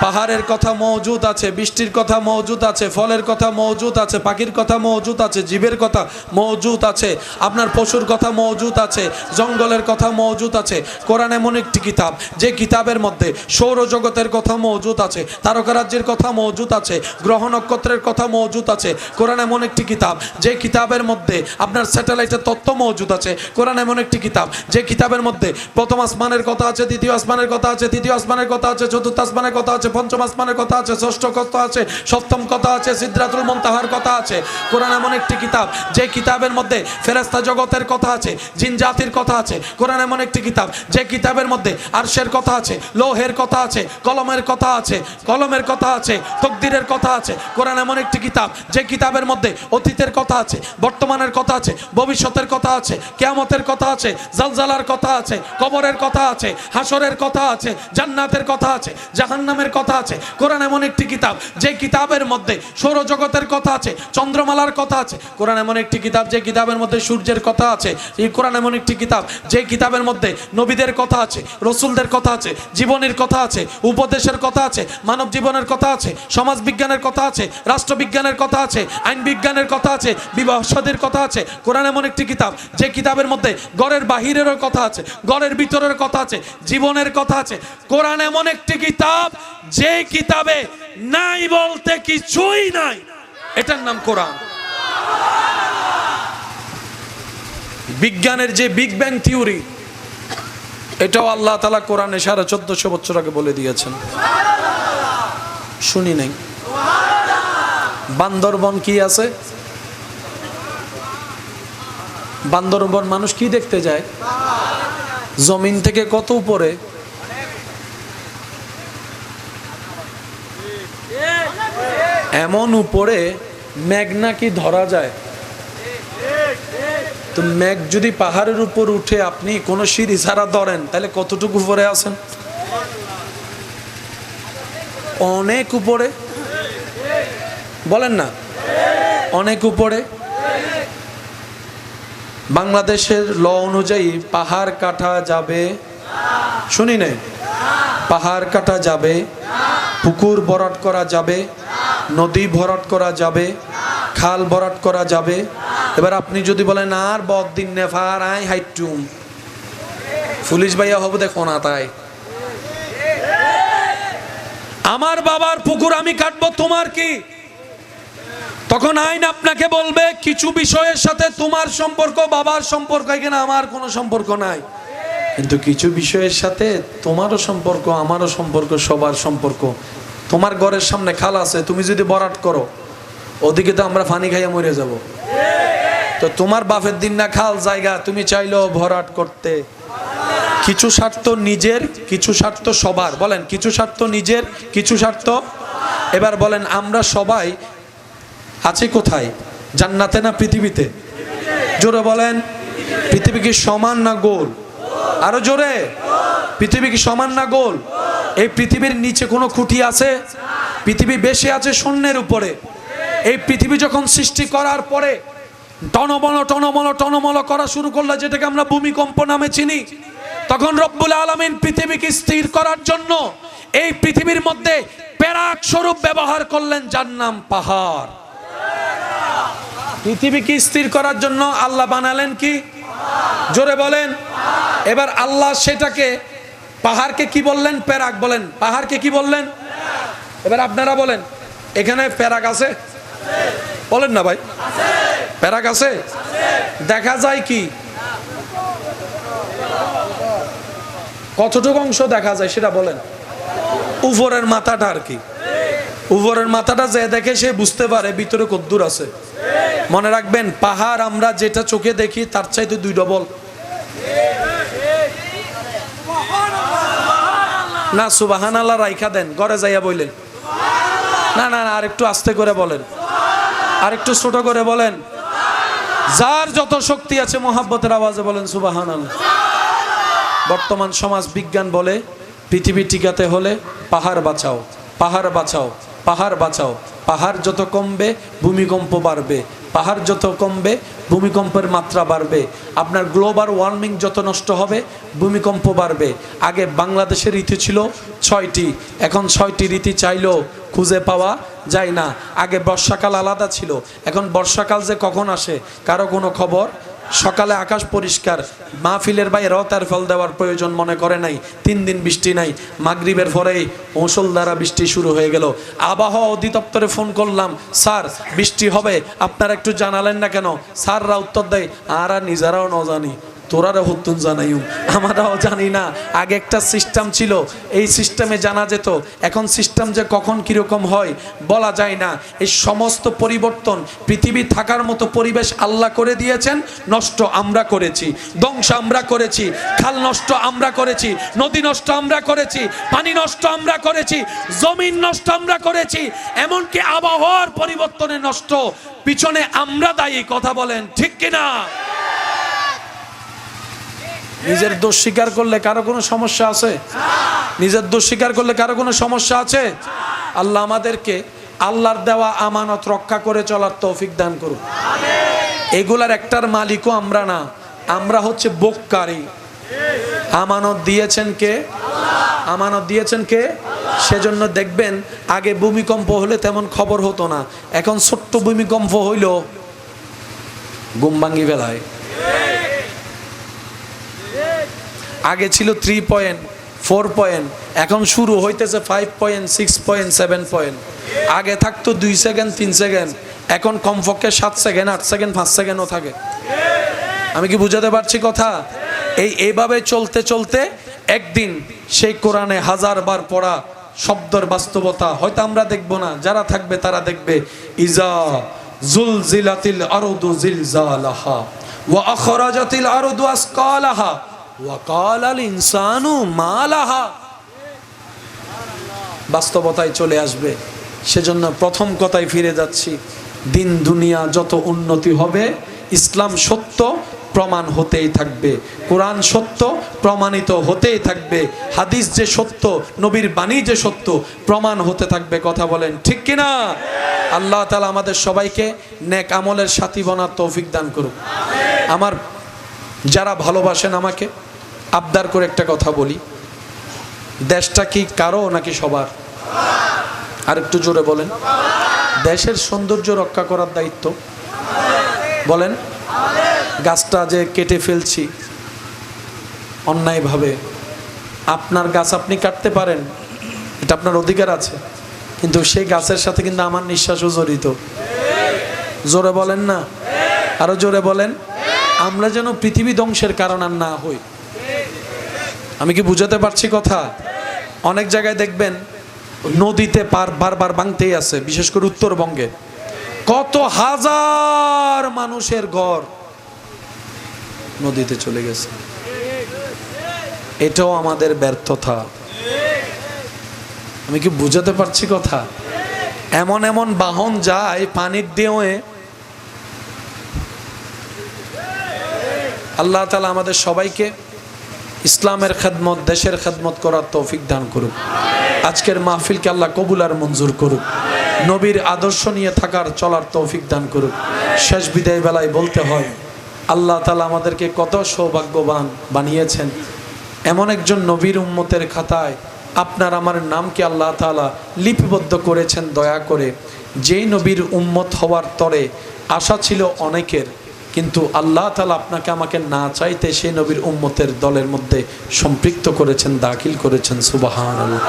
পাহাড়ের কথা মওজুদ আছে, বৃষ্টির কথা মওজুদ আছে, ফলের কথা মওজুদ আছে, পাখির কথা মওজুদ আছে, জীবের কথা মওজুদ আছে, আপনার পশুর কথা মওজুদ আছে, জঙ্গলের কথা মওজুদ আছে। কোরআন এমন একটি কিতাব যে কিতাবের মধ্যে সৌরজগতের কথা মওজুদ আছে, তারকারাজ্যের কথা মওজুদ আছে, গ্রহ নক্ষত্রের কথা মওজুদ আছে। কোরআন এমন একটি কিতাব যে কিতাবের মধ্যে আপনার স্যাটেলাইটের তথ্য মওজুদ আছে। কোরআন এমন একটি কিতাব যে কিতাবের মধ্যে প্রথম আসমানের কথা আছে, দ্বিতীয় আসমানের কথা আছে, তৃতীয় আসমানের কথা আছে, চতুর্থ আসমানের কথা আছে, পঞ্চম আসমানের কথা আছে, ষষ্ঠ কথা আছে, সপ্তম কথা আছে, সিদরাতুল মুনতাহার কথা আছে। কোরআন এমন একটি কিতাব যে কিতাবের মধ্যে ফেরেশতা জগতের কথা আছে, জিন জাতির কথা আছে। কোরআন এমন একটি কিতাব যে কিতাবের মধ্যে আরশের কথা আছে, লৌহের কথা আছে, কলমের কথা আছে, কলমের কথা আছে, তাকদীরের কথা আছে। কোরআন এমন একটি কিতাব যে কিতাবের মধ্যে অতীতের কথা আছে, বর্তমানের কথা আছে, ভবিষ্যতের কথা আছে, কিয়ামতের কথা আছে, জালজালার কথা আছে, কবরের কথা আছে, হাসরের কথা আছে, জান্নাতের কথা আছে, জাহান্নামের আদমের কথা আছে। কোরআন এমন একটি কিতাব যে কিতাবের মধ্যে সৌরজগতের কথা আছে, চন্দ্রমালার কথা আছে। কোরআন এমন একটি কিতাব যে কিতাবের মধ্যে সূর্যের কথা আছে। এই কোরআন এমন একটি কিতাব যে কিতাবের মধ্যে নবীদের কথা আছে, রসুলদের কথা আছে, জীবনের কথা আছে, উপদেশের কথা আছে, মানব জীবনের কথা আছে, সমাজ বিজ্ঞানের কথা আছে, রাষ্ট্রবিজ্ঞানের কথা আছে, আইন বিজ্ঞানের কথা আছে, বিবাহ শাদীর কথা আছে। কোরআন এমন একটি কিতাব যে কিতাবের মধ্যে ঘরের বাহিরেরও কথা আছে, ঘরের ভিতরের কথা আছে, জীবনের কথা আছে। কোরআন এমন একটি কিতাব যে কিতাবে নাই বলতে কিছুই নাই, এটার নাম কোরআন। বিজ্ঞানের যে বিগ ব্যাং থিওরি, এটাও আল্লাহ তাআলা কোরআনে 1450 বছর আগে বলে দিয়েছেন। শুনি নাই? বান্দরবন কি আছে? বান্দরবন মানুষ কি দেখতে যায়? জমিন থেকে কত উপরে? এমন উপরে মেঘ নাকি ধরা যায়। তো মেঘ যদি পাহাড়ের উপর উঠে আপনি কোনো সিঁড়ি ছাড়া ধরেন, তাহলে কতটুকু উপরে আছেন? অনেক উপরে। বলেন না, অনেক উপরে। বাংলাদেশের ল অনুযায়ী পাহাড় কাটা যাবে, শুনি নাই? পাহাড় কাটা যাবে, পুকুর ভরাট করা যাবে, নদী ভরাট করা যাবে, খাল ভরাট করা যাবে। এবার আপনি যদি বলেন আর বদিন নেফার আই হাইটুম, পুলিশ ভাইয়া হবো দেখো না, তাই আমার বাবার পুকুর আমি কাটবো, তোমার কি? তখন আইন আপনাকে বলবে কিছু বিষয়ের সাথে তোমার সম্পর্ক, বাবার সম্পর্ক, এখানে আমার কোনো সম্পর্ক নাই। কিন্তু কিছু বিষয়ের সাথে তোমারও সম্পর্ক, আমারও সম্পর্ক, সবার সম্পর্ক। তোমার ঘরের সামনে খাল আছে, তুমি যদি ভরাট করো, ওদিকে তো আমরা পানি খাইয়া মরে যাব। তো তোমার বাপের দিন না খাল জায়গা, তুমি চাইলো ভরাট করতে। কিছু স্বার্থ নিজের, কিছু স্বার্থ সবার। বলেন, কিছু স্বার্থ নিজের, কিছু স্বার্থ। এবার বলেন, আমরা সবাই আছি কোথায়? জান্নাতে না পৃথিবীতে? জোরে বলেন। পৃথিবী কি সমান না গোল? আরো জোরে। পৃথিবী কি সমান না গোল? এই পৃথিবীর নিচে কোনো খুঁটি আছে? পৃথিবী বেশি আছে শূন্যের উপরে। এই পৃথিবী যখন সৃষ্টি করার পরে টনমল টনমল টনমল করা শুরু করলো, যেটাকে আমরা ভূমিকম্প নামে চিনি, তখন রব্বুল আলামিন পৃথিবীকে স্থির করার জন্য এই পৃথিবীর মধ্যে পেরাক স্বরূপ ব্যবহার করলেন, যার নাম পাহাড়। পৃথিবীকে স্থির করার জন্য আল্লাহ বানালেন কি? জোরে বলেন। এবার আল্লাহ সেটাকে, পাহাড়কে কি বললেন? পেরাক। বলেন, পাহাড়কে কি বললেন? এবার আপনারা বলেন, এখানে পেরাক আছে? বলেন না ভাই, পেরাক আছে? দেখা যায় কি? কতটুকু অংশ দেখা যায় সেটা বলেন। উপরের মাথাটা আর কি। উপরের মাথাটা যে দেখে সে বুঝতে পারে ভিতরে কদ্দুর আছে। মনে রাখবেন, পাহাড় আমরা যেটা চোখে দেখি তার চাইতে 2 ডবল। না সুবহানাল্লাহ রাইখা দেন, ঘরে যাইয়া বললেন। না না, আর একটু আস্তে করে বলেন, আর একটু ছোট করে বলেন। যার যত শক্তি আছে মোহাব্বতের আওয়াজে বলেন সুবহানাল্লাহ। বর্তমান সমাজ বিজ্ঞান বলে পৃথিবী টিকাতে হলে পাহাড় বাঁচাও, পাহাড় বাঁচাও, পাহাড় বাঁচাও। পাহাড় যত কমবে ভূমিকম্প বাড়বে, পাহাড় যত কমবে ভূমিকম্পের মাত্রা বাড়বে। আপনার গ্লোবাল ওয়ার্মিং যত নষ্ট হবে ভূমিকম্প বাড়বে। আগে বাংলাদেশের ঋতু ছিল 6টি, এখন 6টি ঋতু চাইলেও খুঁজে পাওয়া যায় না। আগে বর্ষাকাল আলাদা ছিল, এখন বর্ষাকাল যে কখন আসে কারো কোনো খবর। সকালে আকাশ পরিষ্কার, মাহফিলের বাইরেও তার ফল দেওয়ার প্রয়োজন মনে করে নাই। 3 দিন বৃষ্টি নাই, মাগরিবের পরেই মুষলধারা বৃষ্টি শুরু হয়ে গেল। আবহাওয়া অধিদপ্তরে ফোন করলাম, স্যার বৃষ্টি হবে, আপনারা একটু জানালেন না কেন? স্যাররা উত্তর দেয়, আর নিজেরাও ন জানি, তোরারে হতুন জানাইও, আমরাও জানি না। আগে একটা সিস্টেম ছিল, এই সিস্টেমে জানা যেত। এখন সিস্টেম যে কখন কিরকম হয় বলা যায় না। এই সমস্ত পরিবর্তন, পৃথিবী থাকার মতো পরিবেশ আল্লাহ করে দিয়েছেন, নষ্ট আমরা করেছি, ধ্বংস আমরা করেছি। খাল নষ্ট আমরা করেছি, নদী নষ্ট আমরা করেছি, পানি নষ্ট আমরা করেছি, জমিন নষ্ট আমরা করেছি, এমনকি আবহাওয়ার পরিবর্তনে নষ্ট পিছনে আমরা দায়ী। কথা বলেন ঠিক কিনা? নিজের দোষ স্বীকার করলে কারো কোনো সমস্যা আছে? নিজের দোষ স্বীকার করলে কারো কোনো সমস্যা আছে? আল্লাহ আমাদেরকে আল্লাহর দেওয়া আমানত রক্ষা করে চলার তৌফিক দান করুন। এগুলার একটার মালিকও আমরা না, আমরা হচ্ছে বোক্কারি। আমানত দিয়েছেন কে? আমানত দিয়েছেন কে? সেজন্য দেখবেন আগে ভূমিকম্প হলে তেমন খবর হতো না, এখন ছোট্ট ভূমিকম্প হইল ঘুম ভাঙ্গি বেলায়। আগে ছিল 3 পয়েন্ট 4 পয়েন্ট, এখন শুরু হইতেছে 5 পয়েন্ট 6 পয়েন্ট 7 পয়েন্ট। আগে থাকতো 2 সেকেন্ড 3 সেকেন্ড, এখন কমপক্ষে 7 সেকেন্ড 8 সেকেন্ড 5 সেকেন্ডও থাকে। আমি কি বুঝাতে পারছি কথা? এইভাবে চলতে চলতে একদিন সেই কোরআনে 1000 বার পড়া শব্দের বাস্তবতা হয়তো আমরা দেখব না, যারা থাকবে তারা দেখবে। ইজা জুলজিলাতিল আরদু জিলজালাহা ওয়া আখরাজাতিল আরদু আসকালাহা ওয়া ক্বালাল ইনসানু মা লাহা। বাস্তবতায় চলে আসবে। সেজন্য প্রথম কথায় ফিরে যাচ্ছি, দিন দুনিয়া যত উন্নতি হবে, ইসলাম সত্য প্রমাণ হতেই থাকবে, কোরআন সত্য প্রমাণিত হতেই থাকবে, হাদিস যে সত্য, নবীর বাণী যে সত্য প্রমাণ হতে থাকবে। কথা বলেন ঠিক কিনা? আল্লাহ তাআলা আমাদের সবাইকে নেক আমলের সাথী বানার তৌফিক দান করুক। আমার যারা ভালোবাসেন আমাকে, আবদার করে একটা কথা বলি, দেশটা কি কারো নাকি সবার? আর একটু জোরে বলেন। দেশের সৌন্দর্য রক্ষা করার দায়িত্ব বলেন। গাছটা যে কেটে ফেলছি অন্যায়ভাবে, আপনার গাছ আপনি কাটতে পারেন, এটা আপনার অধিকার আছে, কিন্তু সেই গাছের সাথে কিন্তু আমার নিঃশ্বাসও জড়িত। জোরে বলেন না, আরো জোরে বলেন। আমরা যেন পৃথিবী ধ্বংসের কারণ আর না হই। আমি কি বুঝাতে পারছি কথা? অনেক জায়গায় দেখবেন নদীতে বারবার ভাঙতেই আছে, বিশেষ করে উত্তরবঙ্গে কত হাজার মানুষের ঘর নদীতে চলে গেছে। এটাও আমাদের ব্যর্থতা। আমি কি বুঝাতে পারছি কথা? এমন এমন বাহন যায় পানির ঢেউয়ে। আল্লাহ তাআলা আমাদের সবাইকে ইসলামের খেদমত, দেশের খেদমত করার তৌফিক দান করুক। আজকের মাহফিলকে আল্লাহ কবুল আর মঞ্জুর করুক। নবীর আদর্শ নিয়ে থাকার চলার তৌফিক দান করুক। শেষ বিদায় বেলায় বলতে হয়, আল্লাহ তাআলা আমাদেরকে কত সৌভাগ্যবান বানিয়েছেন। এমন একজন নবীর উম্মতের খাতায় আপনার আমার নামকে আল্লাহ তাআলা লিপিবদ্ধ করেছেন দয়া করে। যেই নবীর উম্মত হওয়ার তরে আশা ছিল অনেকের, কিন্তু আল্লাহ তাআলা আপনাকে আমাকে না চাইতে সেই নবীর উম্মতের দলের মধ্যে সম্পৃক্ত করেছেন, দাখিল করেছেন। সুবহানাল্লাহ।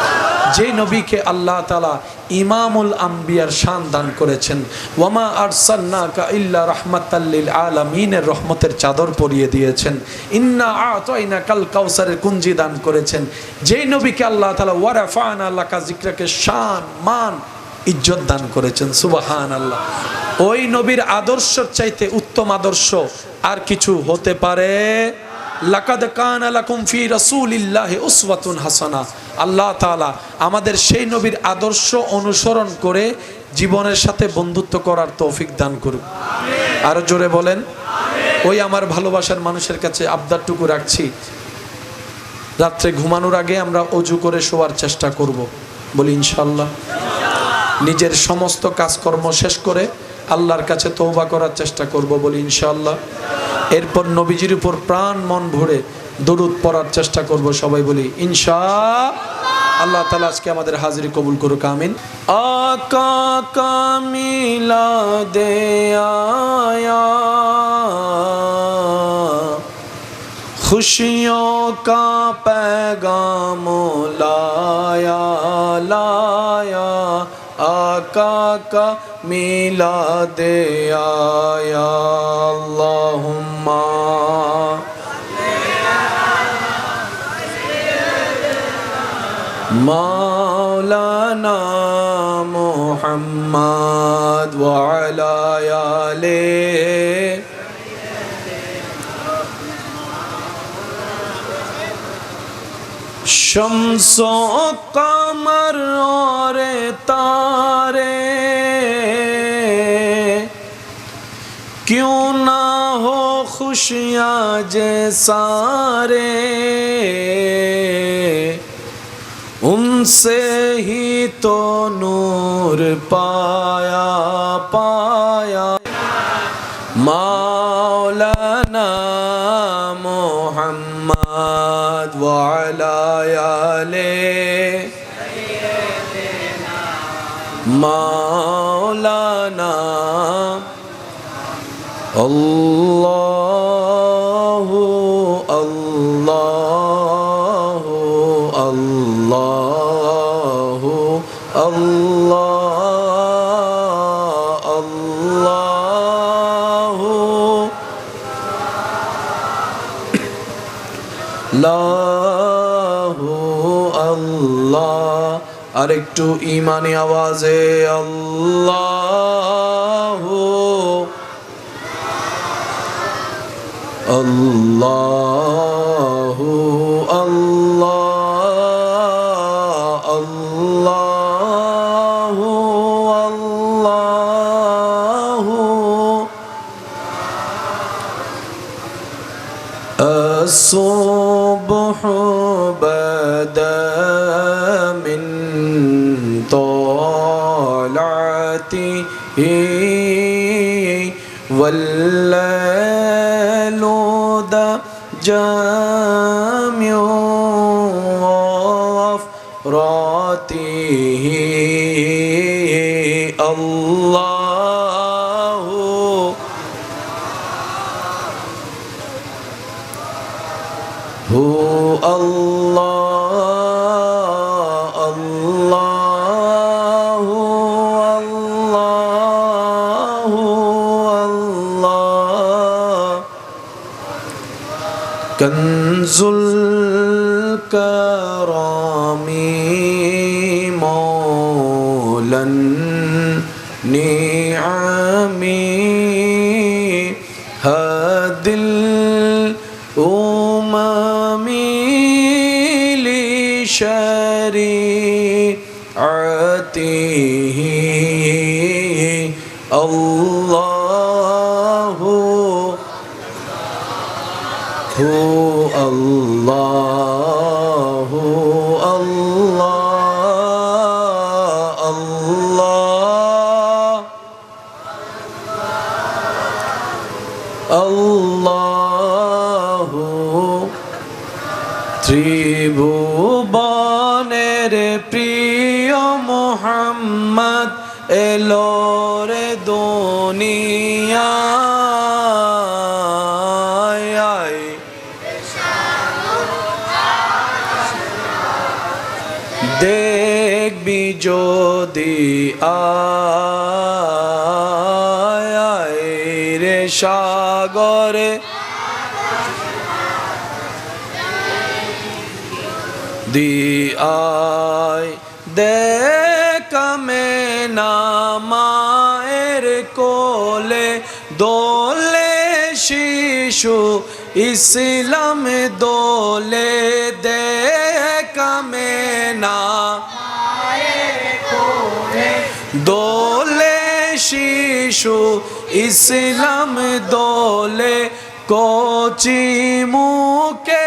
যে নবীকে আল্লাহ তাআলা ইমামুল আম্বিয়ার শান দান করেছেন, ওয়ামা আরসালনাকা ইল্লা রাহমাতাল লিল আলামিনের রহমতের চাদর পরিয়ে দিয়েছেন, ইন্না আতাইনাকাল কাউসারের কুঞ্জি দান করেছেন। যেই নবীকে আল্লাহ তাআলা ওয়ারাফানা লাকা যিকরাকে শান মান ইজ্জত দান করেছেন। সুবহানাল্লাহ। ওই নবীর আদর্শের চাইতে উত্তম আদর্শ আর কিছু হতে পারে? লাকাদ কানা লাকুম ফি রাসূলিল্লাহি উসওয়াতুন হাসানা। আল্লাহ তাআলা আমাদের সেই নবীর আদর্শ অনুসরণ করে জীবনের সাথে বন্ধুত্ব করার তৌফিক দান করুক। আরো জোরে বলেন। ওই আমার ভালোবাসার মানুষের কাছে আবদারটুকু রাখছি, রাত্রে ঘুমানোর আগে আমরা ওযু করে শোয়ার চেষ্টা করব, বলি ইনশাআল্লাহ। নিজের সমস্ত কাজকর্ম শেষ করে আল্লাহর কাছে তওবা করার চেষ্টা করব, বলি ইনশাআল্লাহ। এরপর নবীজির উপর প্রাণ মন ভরে দরুদ পড়ার চেষ্টা করব, সবাই বলি ইনশাআল্লাহ। আল্লাহ তাআলা আজকে আমাদের হাজিরি কবুল করুক, আমিন। আকা কা মিলাদে আয়া खुशियों का पैगाम लाया लाया, आका का मिलाद आया। अल्लाहुम्मा मौलाना मुहम्मद व अला आले शम्सो कमर और तारे क्यों ना हो खुशियाँ जे सारे, उनसे ही तो नूर पाया पाया मौलाना मोहम्मद व अला आले मौलाना अल्लाहु अल्लाहु अल्लाहु अल्लाह अल्लाहु लाहु अल्लाह और एकटू ईमानी आवाजे अल्लाहु अल्लाहु अल्लाह अल्लाहु अल्लाहु अस्सुब्हु बदा मिन तौलातिही वल्लैलु जामिउ अफ़रातिही अल्लाहु हु अल्लाह अल्लाहु अल्लाहु अल्लाह कंजुल करामी मौलन निआमी हदिल उममी लिशरीअतिही अल्लाहु हु अल्लाहु अल्लाह अल्लाह अल्लाहु त्रिभुवनेर प्रिय मोहम्मद एलो रे दुनियाय देखबी যদি আয় রে সাগরে দিয়ায় দেখামে না মায়ের কোলে দোলে শিশু ইসলাম দোলে দেখামে না দোলে শিশু ইসলাম দোলে কোচি মুখে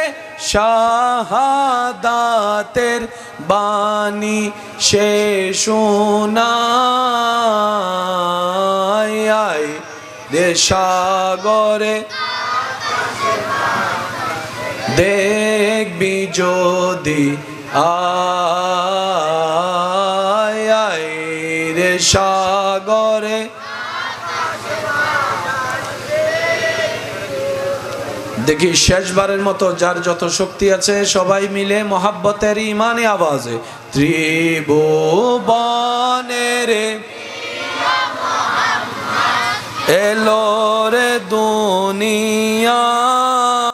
শাহাদাতের বাণী সে শোনায় দে সাগরে দেখবি যদি আয় রে সাগরে দেখি শেষবারের মতো যার যত শক্তি আছে সবাই মিলে মোহাব্বতের ইমানি আওয়াজে ত্রিভুবনের এলো রে দুনিয়া